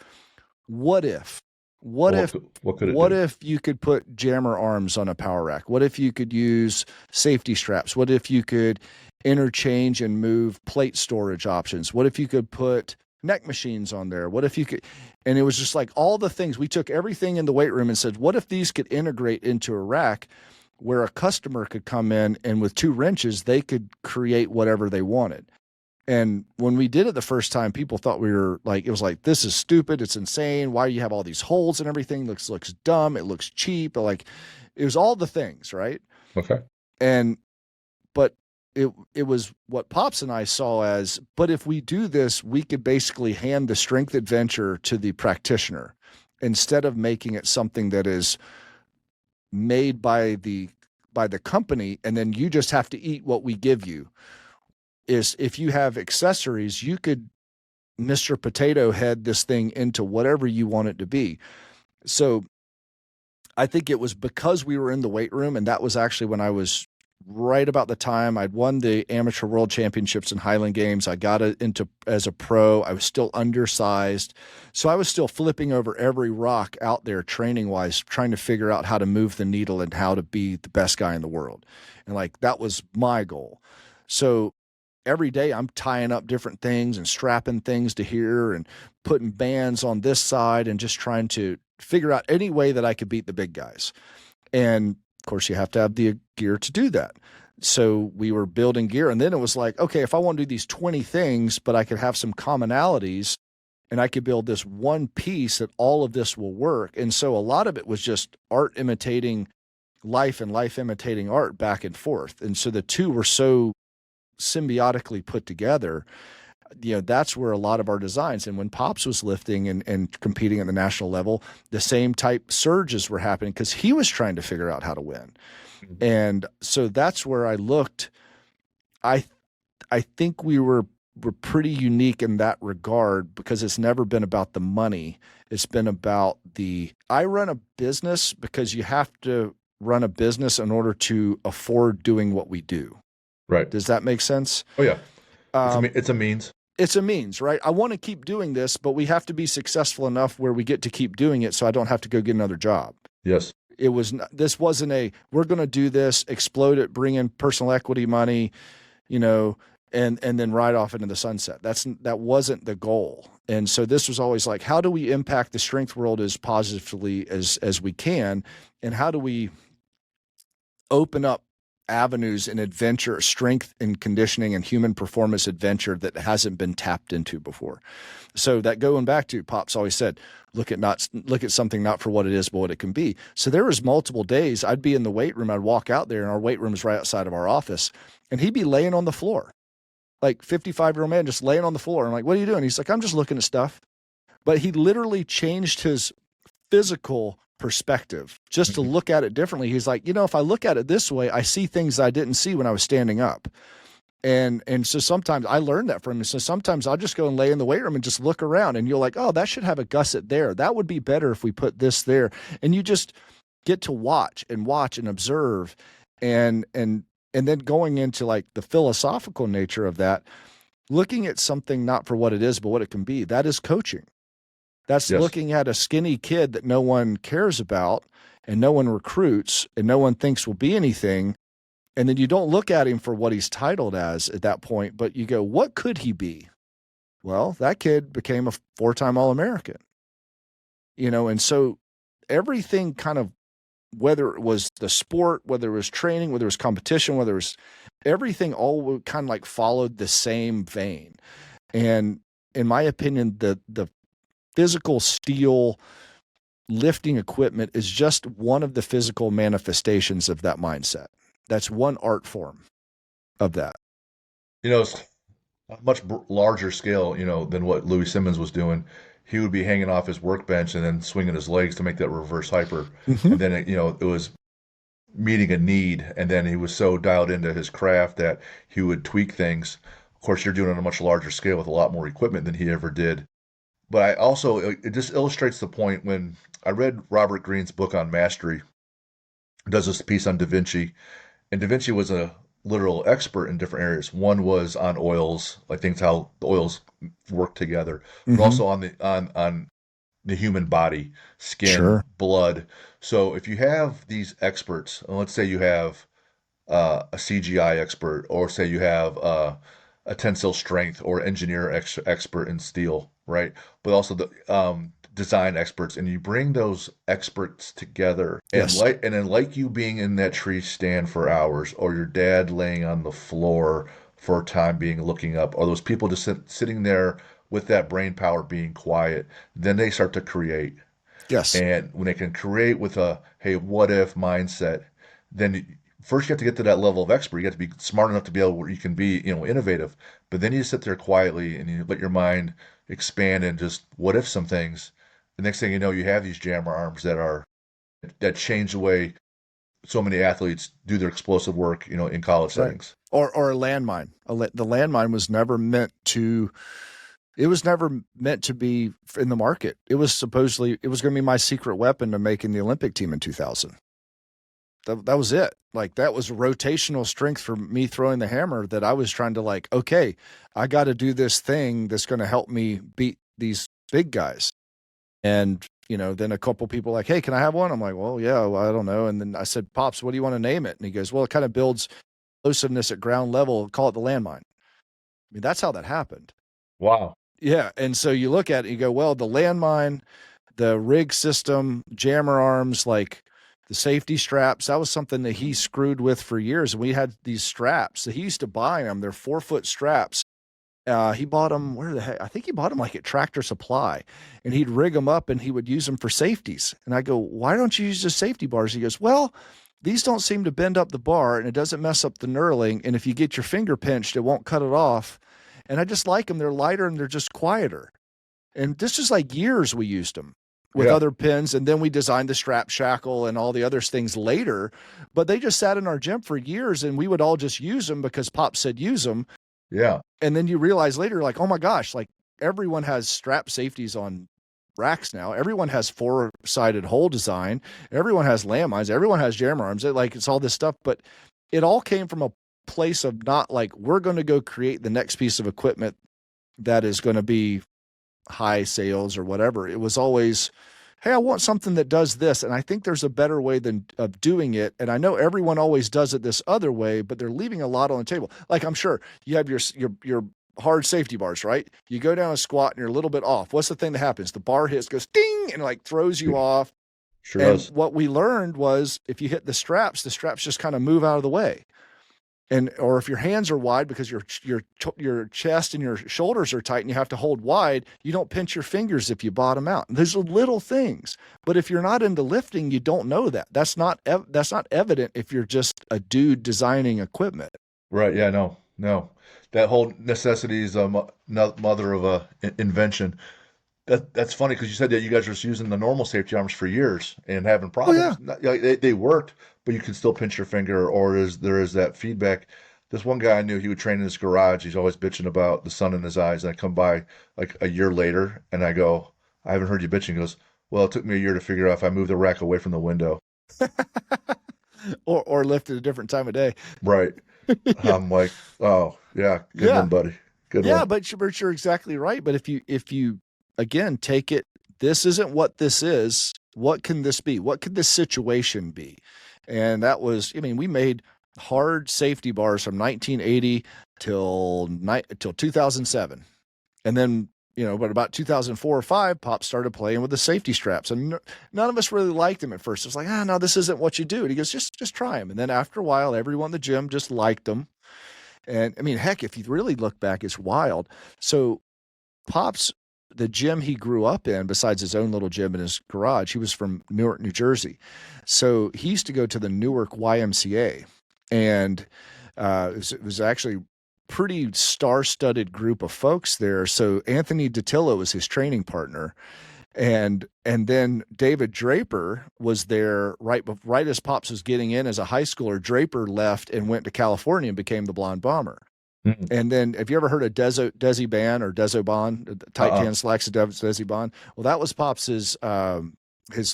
what if. What Well, if what could it what do? if you could put jammer arms on a power rack? What if you could use safety straps? What if you could interchange and move plate storage options? What if you could put neck machines on there? What if you could, and it was just like all the things. We took everything in the weight room and said, what if these could integrate into a rack where a customer could come in and with 2 wrenches, they could create whatever they wanted. And when we did it the first time, people thought we were like, it was like, this is stupid. It's insane. Why do you have all these holes and everything? Looks dumb. It looks cheap. But like, it was all the things, right? Okay. And, but it was what Pops and I saw as, but if we do this, we could basically hand the strength adventure to the practitioner instead of making it something that is made by the company and then you just have to eat what we give you. Is if you have accessories, you could Mr. Potato Head this thing into whatever you want it to be. So I think it was because we were in the weight room, and that was actually when I was right about the time I'd won the amateur world championships in Highland Games. I got it into as a pro. I was still undersized. So I was still flipping over every rock out there training wise, trying to figure out how to move the needle and how to be the best guy in the world. And like, that was my goal. So every day I'm tying up different things and strapping things to here and putting bands on this side and just trying to figure out any way that I could beat the big guys. And of course, you have to have the gear to do that. So we were building gear. And then it was like, okay, if I want to do these 20 things, but I could have some commonalities and I could build this one piece that all of this will work. And so a lot of it was just art imitating life and life imitating art back and forth. And so the two were so symbiotically put together that's where a lot of our designs. And when Pops was lifting and competing at the national level, the same type surges were happening because he was trying to figure out how to win. And so that's where I looked. I I think we're pretty unique in that regard because it's never been about the money. It's been about I run a business because you have to run a business in order to afford doing what we do. Right. Does that make sense? Oh yeah. Um, It's a means. it's a means, right? I want to keep doing this, but we have to be successful enough where we get to keep doing it so I don't have to go get another job. Yes. This wasn't we're going to do this, explode it, bring in personal equity money, and then ride off into the sunset. That wasn't the goal. And so this was always like, how do we impact the strength world as positively as we can? And how do we open up avenues in adventure, strength and conditioning and human performance adventure that hasn't been tapped into before? So that going back to Pops always said, look at something not for what it is, but what it can be. So there was multiple days I'd be in the weight room. I'd walk out there and our weight room is right outside of our office and he'd be laying on the floor, like 55-year-old man just laying on the floor. I'm like, what are you doing? He's like, I'm just looking at stuff. But he literally changed his physical perspective just to look at it differently. He's like, if I look at it this way, I see things I didn't see when I was standing up. And so sometimes I learned that from him. So sometimes I'll just go and lay in the weight room and just look around and you're like, oh, that should have a gusset there. That would be better if we put this there. And you just get to watch and observe and then going into like the philosophical nature of that, looking at something not for what it is, but what it can be. That is coaching. That's Yes. looking at a skinny kid that no one cares about and no one recruits and no one thinks will be anything. And then you don't look at him for what he's titled as at that point, but you go, what could he be? Well, that kid became a 4-time All-American, and so everything kind of, whether it was the sport, whether it was training, whether it was competition, whether it was everything, all kind of like followed the same vein. And in my opinion, the physical steel lifting equipment is just one of the physical manifestations of that mindset. That's one art form of that. It's a much larger scale, than what Louis Simmons was doing. He would be hanging off his workbench and then swinging his legs to make that reverse hyper. Mm-hmm. And then, it was meeting a need. And then he was so dialed into his craft that he would tweak things. Of course, you're doing it on a much larger scale with a lot more equipment than he ever did. But it just illustrates the point when I read Robert Greene's book on mastery, does this piece on Da Vinci, and Da Vinci was a literal expert in different areas. One was on oils, like things how the oils work together, but Mm-hmm. also on the human body, skin, Sure. blood. So if you have these experts, and let's say you have a CGI expert, or say you have a tensile strength or engineer expert in steel, right? But also the design experts, and you bring those experts together, and Yes. like you being in that tree stand for hours, or your dad laying on the floor for a time being looking up, or those people just sitting there with that brain power being quiet, then they start to create. Yes. And when they can create with a hey, what if mindset, then first you have to get to that level of expert. You have to be smart enough to be able where you can be, innovative. But then you sit there quietly and you let your mind expand and just what if some things. The next thing you know, you have these jammer arms that change the way so many athletes do their explosive work, in college Right. settings. Or a landmine. The landmine was never meant to. It was never meant to be in the market. It was going to be my secret weapon to making the Olympic team in 2000. That was it. Like that was rotational strength for me throwing the hammer that I was trying to like, okay, I got to do this thing that's going to help me beat these big guys. And, then a couple people like, hey, can I have one? I'm like, well, yeah, well, I don't know. And then I said, Pops, what do you want to name it? And he goes, well, it kind of builds explosiveness at ground level. Call it the landmine. I mean, that's how that happened. Wow. Yeah. And so you look at it and you go, well, the landmine, the rig system, jammer arms, like the safety straps, that was something that he screwed with for years. And we had these straps that he used to buy them. They're 4-foot straps. He bought them, where the heck? I think he bought them like at Tractor Supply, and he'd rig them up and he would use them for safeties. And I go, why don't you use the safety bars? He goes, well, these don't seem to bend up the bar and it doesn't mess up the knurling. And if you get your finger pinched, it won't cut it off. And I just like them. They're lighter and they're just quieter. And this is like years we used them with Yeah. other pins. And then we designed the strap shackle and all the other things later. But they just sat in our gym for years and we would all just use them because Pop said use them. Yeah. And then you realize later, like, oh my gosh, like everyone has strap safeties on racks now. Everyone has four-sided hole design. Everyone has landmines. Everyone has jammer arms. It's all this stuff, but it all came from a place of not like, we're going to go create the next piece of equipment that is going to be high sales or whatever. It was always, hey, I want something that does this. And I think there's a better way of doing it. And I know everyone always does it this other way, but they're leaving a lot on the table. Like, I'm sure you have your hard safety bars, right? You go down a squat and you're a little bit off. What's the thing that happens? The bar hits, goes ding, and like throws you off. Sure And does. what we learned was if you hit the straps just kind of move out of the way. And or if your hands are wide because your chest and your shoulders are tight and you have to hold wide, you don't pinch your fingers if you bottom out. And those are little things. But if you're not into lifting, you don't know that. That's not evident if you're just a dude designing equipment. Right. Yeah. No. No. That whole necessity is a mother of invention. That's funny because you said that you guys were just using the normal safety arms for years and having Oh yeah. problems. They worked, but you can still pinch your finger, or there is that feedback. This one guy I knew, he would train in his garage. He's always bitching about the sun in his eyes. And I come by like a year later, and I go, "I haven't heard you bitching." He goes, "Well, it took me a year to figure out if I moved the rack away from the window." or lift at a different time of day. Right. I'm like, "Oh yeah, good Yeah. one, buddy. Good Yeah, one." but you're exactly right. But if you again take it, this isn't what this is. What can this be? What could this situation be? And that was, I mean, we made hard safety bars from 1980 till 2007, and then but about 2004 or five, Pop started playing with the safety straps, and none of us really liked them at first. It was like, no, this isn't what you do. And he goes, just try them. And then after a while, everyone in the gym just liked them. And I mean, heck, if you really look back, it's wild. So Pop's the gym he grew up in, besides his own little gym in his garage, he was from Newark, New Jersey. So he used to go to the Newark YMCA, and it was actually pretty star-studded group of folks there. So Anthony DiTillo was his training partner, and then David Draper was there right as Pops was getting in as a high schooler. Draper left and went to California and became the Blonde Bomber. Mm-mm. And then, have you ever heard of Desi Ban or Desoban, Titan Slacks of Desi Ban? Well, that was Pops' his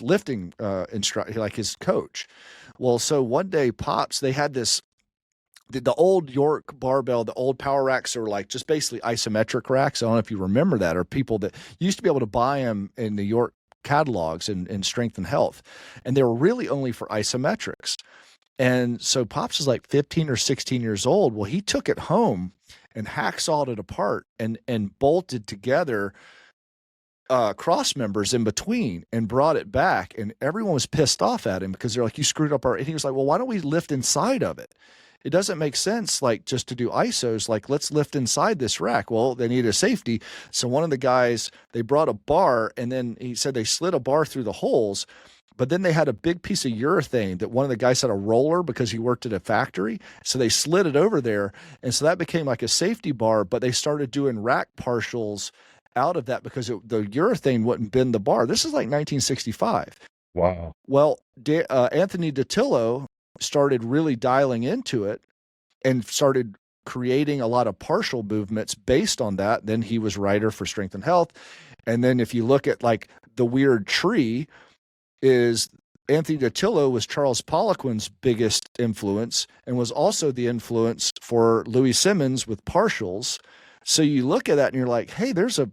lifting instructor, like his coach. Well, so one day, Pops, they had the old York barbell, the old power racks are like just basically isometric racks. I don't know if you remember that, or people that used to be able to buy them in the York catalogs in Strength and Health, and they were really only for isometrics. And so Pops is like 15 or 16 years old. Well, he took it home and hacksawed it apart and bolted together cross members in between and brought it back. And everyone was pissed off at him because they're like, you screwed up and he was like, well, why don't we lift inside of it? It doesn't make sense, like, just to do ISOs. Like, let's lift inside this rack. Well, they need a safety. So one of the guys, they brought a bar, and then he said they slid a bar through the holes. But then they had a big piece of urethane that one of the guys had a roller because he worked at a factory. So they slid it over there. And so that became like a safety bar, but they started doing rack partials out of that because the urethane wouldn't bend the bar. This is like 1965. Wow. Well, Anthony DiTillo started really dialing into it and started creating a lot of partial movements based on that. Then he was writer for Strength and Health. And then if you look at like the weird tree, is Anthony DiTillo was Charles Poliquin's biggest influence and was also the influence for Louis Simmons with partials. So you look at that and you're like, hey, there's a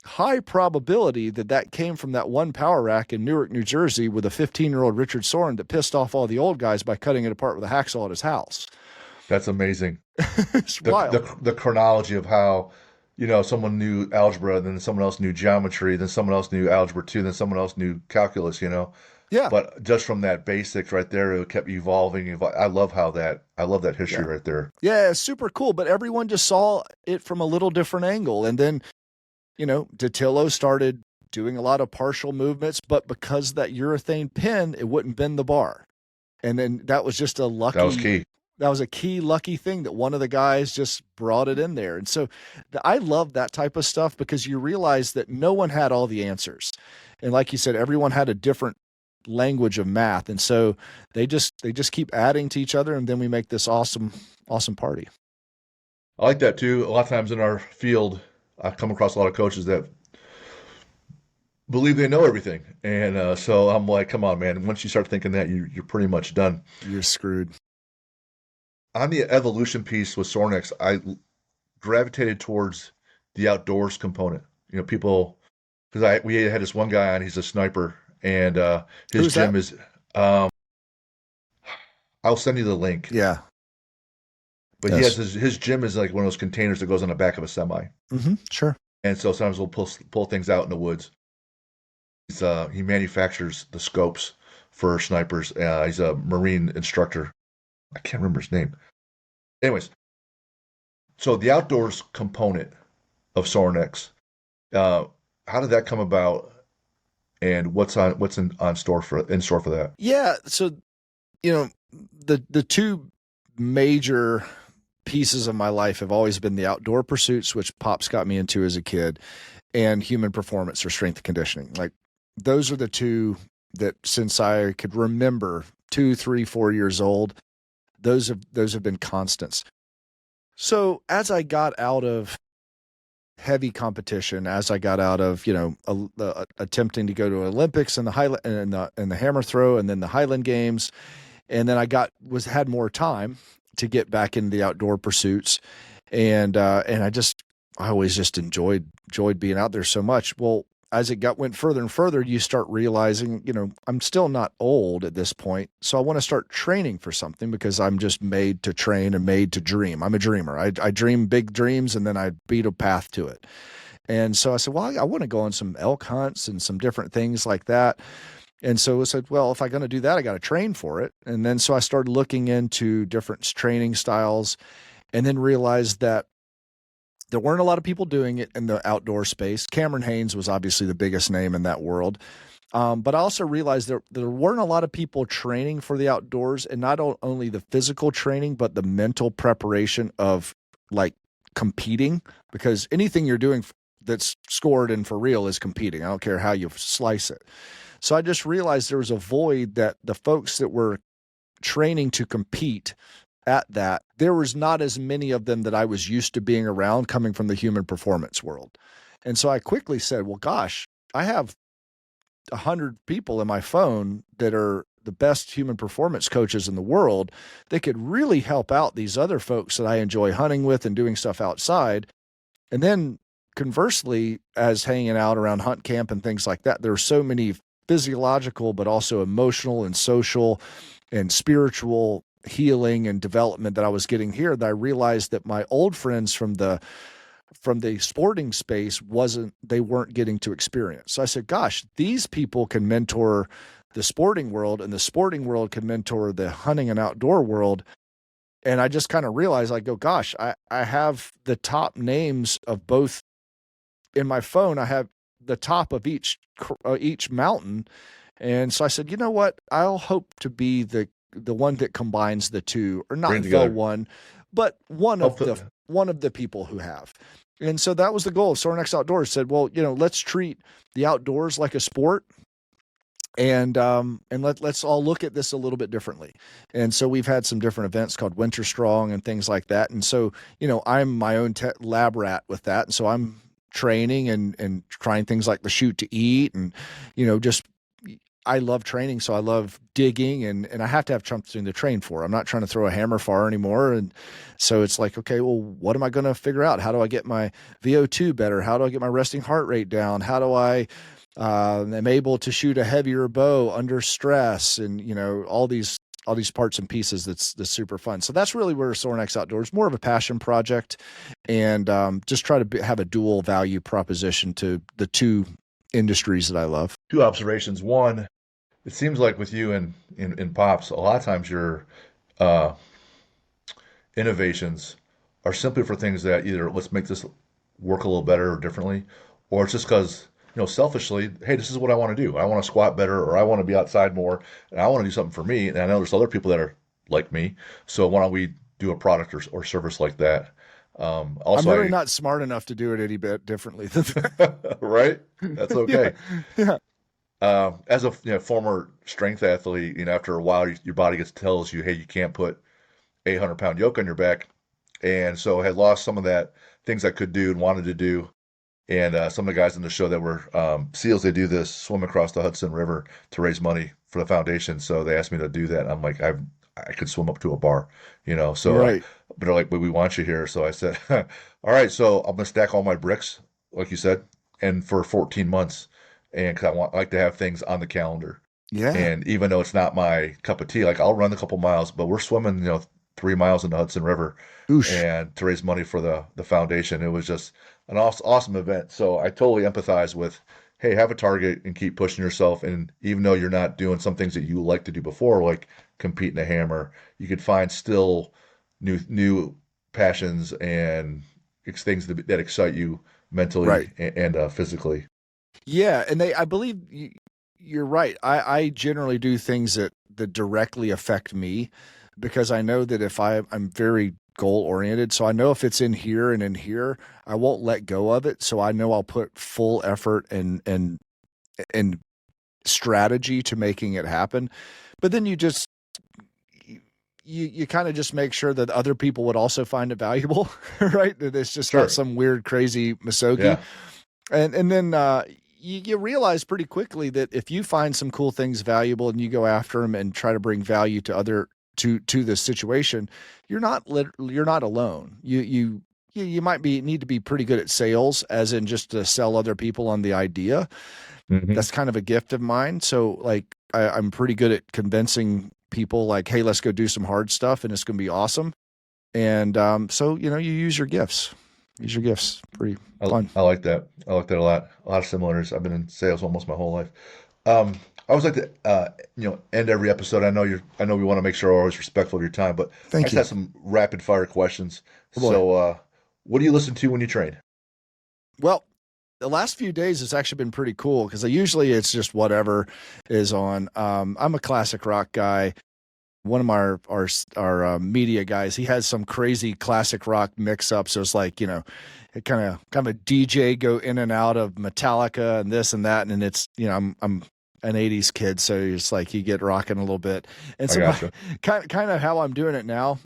high probability that came from that one power rack in Newark, New Jersey with a 15-year-old Richard Sorin that pissed off all the old guys by cutting it apart with a hacksaw at his house. That's amazing. It's wild. The chronology of how, someone knew algebra, then someone else knew geometry, then someone else knew algebra 2, then someone else knew calculus. Yeah. But just from that basics right there, it kept evolving. I love that history right there. Yeah, it's super cool. But everyone just saw it from a little different angle. And then, DiTillo started doing a lot of partial movements, but because that urethane pin, it wouldn't bend the bar. And then that was just a lucky. That was key. that was a key lucky thing that one of the guys just brought it in there. And so I love that type of stuff because you realize that no one had all the answers. And like you said, everyone had a different language of math. And so they just keep adding to each other, and then we make this awesome party. I like that too. A lot of times in our field, I come across a lot of coaches that believe they know everything, and so I'm like, come on, man. Once you start thinking that, you're pretty much done. You're screwed. On the evolution piece with Sorinex, I gravitated towards the outdoors component. People, because I we had this one guy on. He's a sniper, and his Who's that? gym is. Um, I'll send you the link, Yeah. but he has Yes. his gym is like one of those containers that goes on the back of a semi, Sure. and so sometimes we'll pull things out in the woods. He manufactures the scopes for snipers. He's a Marine instructor. I can't remember his name. Anyways, so the outdoors component of Sorinex, uh, how did that come about, and what's in store for that? Yeah. So, you know, the two major pieces of my life have always been the outdoor pursuits, which Pops got me into as a kid, and human performance or strength and conditioning. Like those are the two that since I could remember 2, 3, 4 years old, those have been constants. So as I got out of heavy competition, as I got out of attempting to go to Olympics and the Highland and the hammer throw, and then the Highland Games, and then I had more time to get back into the outdoor pursuits, and I always just enjoyed being out there so much. Well, as it went further and further, you start realizing, I'm still not old at this point, so I want to start training for something because I'm just made to train and made to dream. I'm a dreamer. I dream big dreams, and then I beat a path to it. And so I said, well, I want to go on some elk hunts and some different things like that. And so I said, well, if I'm going to do that, I got to train for it. And then so I started looking into different training styles, and then realized that there weren't a lot of people doing it in the outdoor space. Cameron Haynes was obviously the biggest name in that world. But I also realized there weren't a lot of people training for the outdoors, and not only the physical training, but the mental preparation of like competing, because anything you're doing that's scored and for real is competing. I don't care how you slice it. So I just realized there was a void that the folks that were training to compete at that, there was not as many of them that I was used to being around coming from the human performance world. And so I quickly said, well, gosh, I have 100 people in my phone that are the best human performance coaches in the world. They could really help out these other folks that I enjoy hunting with and doing stuff outside. And then conversely, as hanging out around hunt camp and things like that, there are so many physiological, but also emotional and social and spiritual healing and development that I was getting here, that I realized that my old friends from the sporting space they weren't getting to experience. So I said, gosh, these people can mentor the sporting world, and the sporting world can mentor the hunting and outdoor world. And I just kind of realized, I go, gosh, I have the top names of both in my phone. I have the top of each mountain. And so I said, you know what? I'll hope to be the one that combines the two, or not Bring the together. one, but Help the, one of the people who have. And so that was the goal of Sorinex Outdoors. Said, well, let's treat the outdoors like a sport, and let's all look at this a little bit differently. And so we've had some different events called Winter Strong and things like that. And so, I'm my own lab rat with that. And so I'm training and trying things like the shoot to eat, and just I love training, so I love digging, and I have to have something to train for. I'm not trying to throw a hammer far anymore. And so it's like, okay, well, what am I going to figure out? How do I get my VO2 better? How do I get my resting heart rate down? How do I am able to shoot a heavier bow under stress? And, all these parts and pieces that's super fun. So that's really where Sorinex Outdoors, more of a passion project, and just try to have a dual value proposition to the two industries that I love. two observations. One, it seems like with you and in Pops, a lot of times your uh, innovations are simply for things that either let's make this work a little better or differently, or it's just because, selfishly, hey, this is what I want to do. I want to squat better, or I want to be outside more, and I want to do something for me. And I know there's other people that are like me. So why don't we do a product or service like that? I'm Also, really not smart enough to do it any bit differently than right? That's that. Yeah, okay. yeah, As a former strength athlete, after a while, your body gets tells you, hey, you can't put 800-pound yoke on your back, and so I had lost some of that things I could do and wanted to do. And some of the guys in the show that were SEALs, they do this swim across the Hudson River to raise money for the foundation. So they asked me to do that. And I'm like, I could swim up to a bar, So, right. but they're like, but we want you here. So I said, all right. So I'm gonna stack all my bricks, like you said, and for 14 months, and because I like to have things on the calendar. Yeah. And even though it's not my cup of tea, like I'll run a couple miles, but we're swimming, 3 miles in the Hudson River, Oosh. and to raise money for the foundation. It was just an awesome event. So I totally empathize with, hey, have a target and keep pushing yourself. And even though you're not doing some things that you like to do before, like compete in a hammer, you could find still new passions and things that excite you mentally Right. and physically. Yeah, and I believe you're right. I generally do things that directly affect me because I know that if I'm very goal oriented, so I know if it's in here and in here, I won't let go of it. So I know I'll put full effort and strategy to making it happen. But then you kind of just make sure that other people would also find it valuable, right? That it's just not Sure. some weird crazy misogi. Yeah. And then you realize pretty quickly that if you find some cool things valuable and you go after them and try to bring value to to the situation, you're not alone. You might need to be pretty good at sales, as in just to sell other people on the idea. Hmm. That's kind of a gift of mine. So like I'm pretty good at convincing people like, hey, let's go do some hard stuff and it's going to be awesome. And so you use your gifts. Use your gifts. Pretty fun. I like that. I like that a lot. A lot of similarities. I've been in sales almost my whole life. I always like to, end every episode. I know we want to make sure we're always respectful of your time, but I Thank just you. have some rapid fire questions. Oh boy. So, what do you listen to when you train? Well, the last few days has actually been pretty cool because usually it's just whatever is on. I'm a classic rock guy. One of our media guys, he has some crazy classic rock mix up. So it's like, it kind of a DJ go in and out of Metallica and this and that. And it's, I'm an 80s kid. So it's like you get rocking a little bit. And I so my gotcha. kind of how I'm doing it now.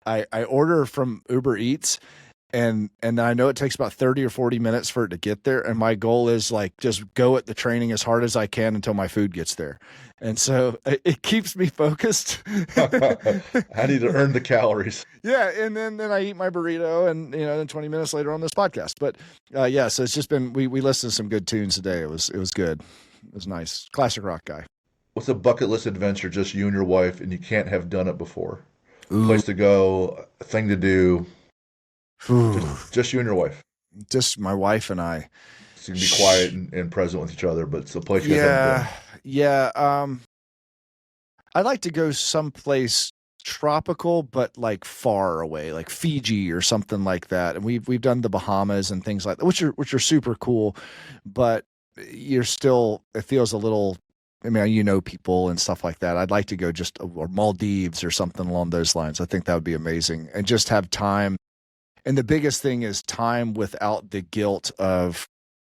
I order from Uber Eats and I know it takes about 30 or 40 minutes for it to get there. And my goal is like just go at the training as hard as I can until my food gets there. And so it keeps me focused. I need to earn the calories. Yeah, and then I eat my burrito, and then 20 minutes later on this podcast. But yeah, so it's just been we listened to some good tunes today. It was good. It was nice. Classic rock guy. What's a bucket list adventure just you and your wife, and you can't have done it before? Ooh, Place to go, a thing to do, just ooh. just you and your wife. Just my wife and I. So you can be quiet and present with each other, but it's a place you guys haven't been. Yeah, yeah. I'd like to go someplace tropical, but like far away, like Fiji or something like that. And we've done the Bahamas and things like that, which are super cool, but you're still it feels a little. I mean, people and stuff like that. I'd like to go just or Maldives or something along those lines. I think that would be amazing, and just have time. And the biggest thing is time without the guilt of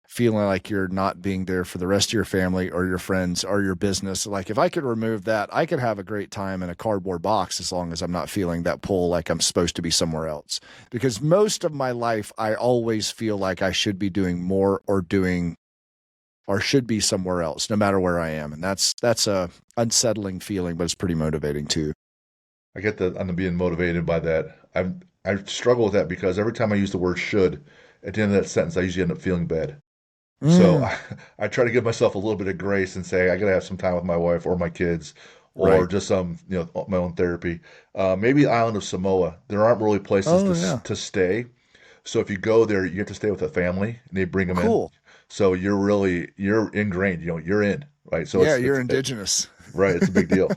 feeling like you're not being there for the rest of your family or your friends or your business. Like if I could remove that, I could have a great time in a cardboard box as long as I'm not feeling that pull like I'm supposed to be somewhere else. Because most of my life, I always feel like I should be doing more or should be somewhere else, no matter where I am. And that's a unsettling feeling, but it's pretty motivating too. I get that I'm being motivated by that. I struggle with that because every time I use the word should at the end of that sentence, I usually end up feeling bad. So Mm, I try to give myself a little bit of grace and say I got to have some time with my wife or my kids, or right. just some my own therapy. Maybe the island of Samoa. There aren't really places Oh yeah. to stay. So if you go there, you get to stay with a family and they bring them in. Cool. So you're ingrained. You're in, right. So Yeah, you're indigenous. right. It's a big deal.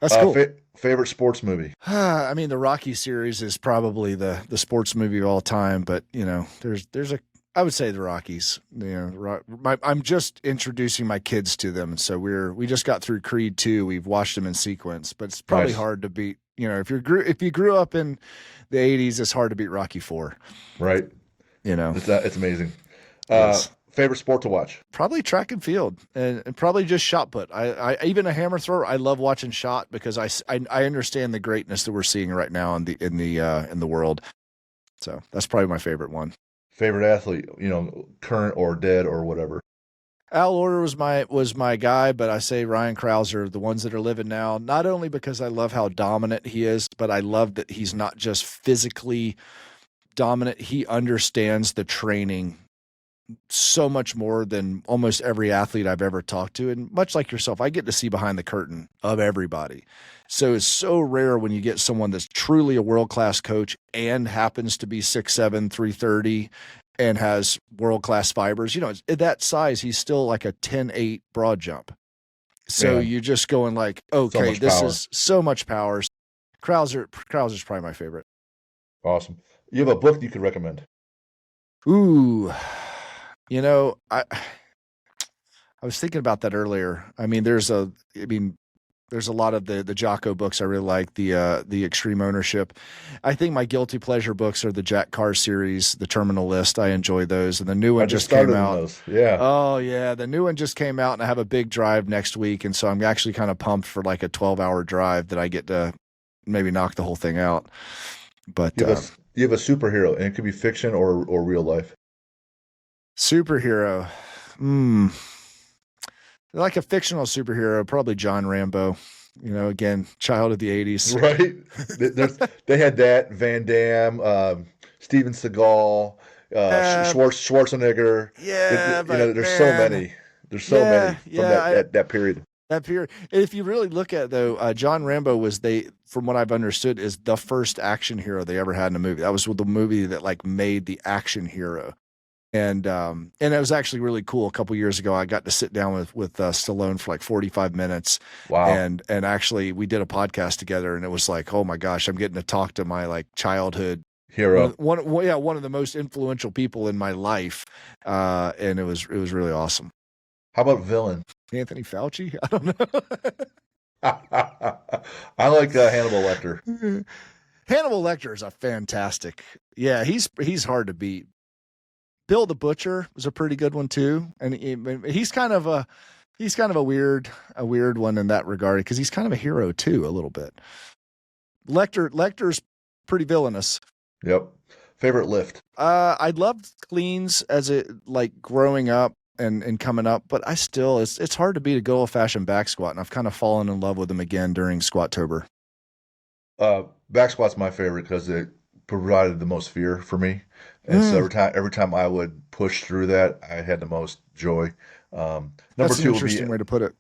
That's cool. Favorite sports movie? I mean, the Rocky series is probably the sports movie of all time, but there's I would say the Rockies. I'm just introducing my kids to them, so we just got through Creed 2. We've watched them in sequence, but it's probably Nice. hard to beat. If you grew up in the '80s, it's hard to beat Rocky 4. Right. You know, It's amazing. yes, Favorite sport to watch? probably track and field, and probably just shot put. I even a hammer thrower. I love watching shot because I understand the greatness that we're seeing right now in the world. So that's probably my favorite one. Favorite athlete, current or dead or whatever. Al Order was my guy, but I say Ryan Krauser, the ones that are living now, not only because I love how dominant he is, but I love that he's not just physically dominant. He understands the training so much more than almost every athlete I've ever talked to. And much like yourself, I get to see behind the curtain of everybody. So it's so rare when you get someone that's truly a world-class coach and happens to be 6'7", 330 and has world-class fibers. At that size, he's still like a 10-8 broad jump. So Man, you're just going like, so okay, much this power. is so much power. Krauser's probably my favorite. Awesome. You have a book you could recommend? Ooh, I was thinking about that earlier. There's a lot of the Jocko books I really like, the Extreme Ownership. I think my guilty pleasure books are the Jack Carr series, the Terminal List. I enjoy those, and the new I one just just came started in out. those. Yeah. Oh yeah, the new one just came out, and I have a big drive next week, and so I'm actually kind of pumped for like a 12-hour drive that I get to maybe knock the whole thing out. But You have a superhero, and it could be fiction or real life. superhero, hmm. Like a fictional superhero, probably John Rambo. Again, child of the '80s. Right? They had that Van Damme, Steven Seagal, Uh, Schwarzenegger. yeah, but There's so man, many. There's so yeah, many from yeah. that period. That period. If you really look at it, though, John Rambo from what I've understood, is the first action hero they ever had in a movie. That was the movie that like made the action hero. And it was actually really cool. A couple years ago, I got to sit down with Stallone for like 45 minutes, Wow. and actually we did a podcast together, and it was like, oh my gosh, I'm getting to talk to my like childhood Hero. one of the most influential people in my life, and it was really awesome. How about villain? Anthony Fauci, I don't I like Hannibal Lecter. know. Hannibal Lecter is a fantastic. Yeah, he's hard to beat. Bill the Butcher was a pretty good one too, and he's kind of a weird one in that regard because he's kind of a hero too a little bit. Lecter's pretty villainous. Yep. Favorite lift? I loved cleans as it like growing up and coming up, but I still it's hard to beat a good old fashioned back squat, and I've kind of fallen in love with them again during Squattober. Back squat's my favorite because it provided the most fear for me, and so Mm, every time I would push through that, I had the most joy. Number that's an two would be interesting way to put it.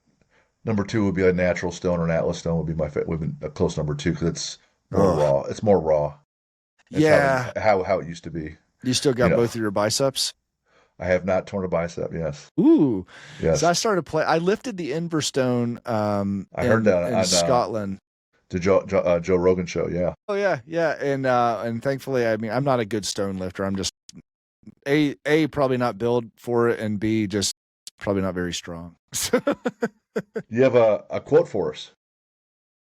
a natural stone or an atlas stone would be would be a close number two because it's more Oh, raw. It's more raw. It's yeah. how it used to be. You still You got know, both of your biceps? I have not torn a bicep. Yes, Ooh. So yes, I started play. I lifted the Inverstone I heard that in on Scotland. the Joe Rogan show. Yeah, Oh yeah, yeah, and thankfully, I mean, I'm not a good stone lifter. I'm just a probably not built for it, and B just probably not very strong. you have a quote for us.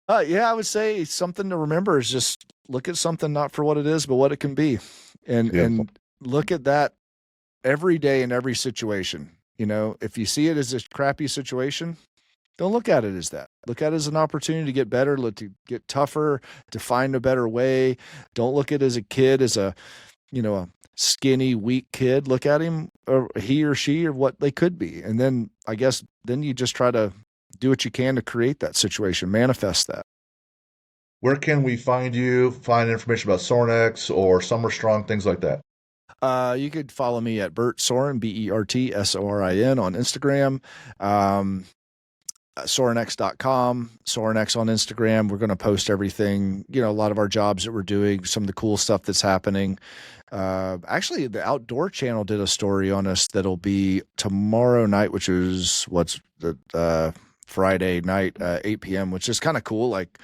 Yeah, I would say something to remember is just look at something not for what it is, but what it can be, Beautiful. and look at that every day in every situation. If you see it as a crappy situation, don't look at it as that. Look at it as an opportunity to get better, to get tougher, to find a better way. Don't look at it as a kid, as a skinny, weak kid. Look at him or he or she or what they could be. And then I guess then you just try to do what you can to create that situation, manifest that. Where can we find you? Find information about Sorinex or Summer Strong, things like that. You could follow me at Bert Sorin, BertSorin on Instagram. Um, Sorinex.com, Sorinex on Instagram. We're going to post everything, a lot of our jobs that we're doing, some of the cool stuff that's happening. Actually, the Outdoor Channel did a story on us that'll be tomorrow night, which is what's the Friday night, 8 p.m., which is kind of cool. Like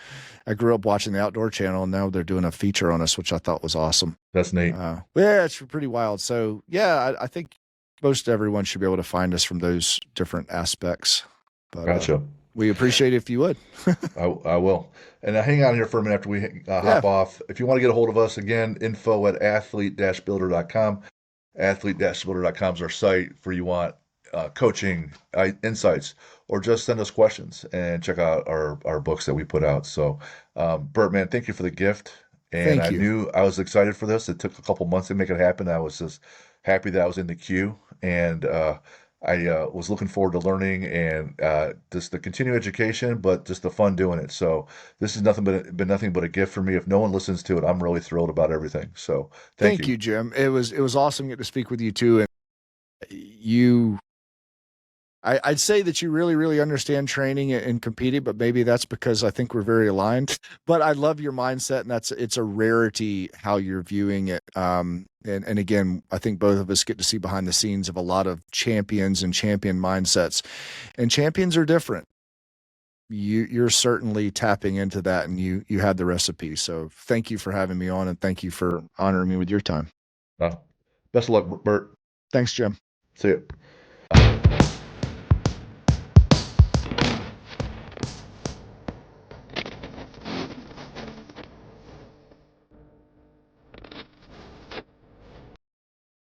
I grew up watching the Outdoor Channel, and now they're doing a feature on us, which I thought was awesome. That's neat. Yeah, it's pretty wild. So yeah, I think most everyone should be able to find us from those different aspects. But Gotcha. we appreciate it if you would. I will. And hang on here for a minute after we Yeah. hop off. If you want to get a hold of us, again, info at athlete-builder.com. Athlete-builder.com is our site for you want coaching, insights, or just send us questions and check out our books that we put out. So, Bert, man, thank you for the gift. And Thank I you. knew I was excited for this. It took a couple months to make it happen. I was just happy that I was in the queue. And I was looking forward to learning and just the continued education, but just the fun doing it. So this is been nothing but a gift for me. If no one listens to it, I'm really thrilled about everything. So thank Thank you. you, Jim. It was awesome to get to speak with you too. And you I'd say that you really, really understand training and competing, but maybe that's because I think we're very aligned. But I love your mindset, and it's a rarity how you're viewing it. And again, I think both of us get to see behind the scenes of a lot of champions and champion mindsets, and champions are different. You're certainly tapping into that, and you had the recipe. So thank you for having me on, and thank you for honoring me with your time. Uh, Best of luck, Bert. Thanks, Jim. See you.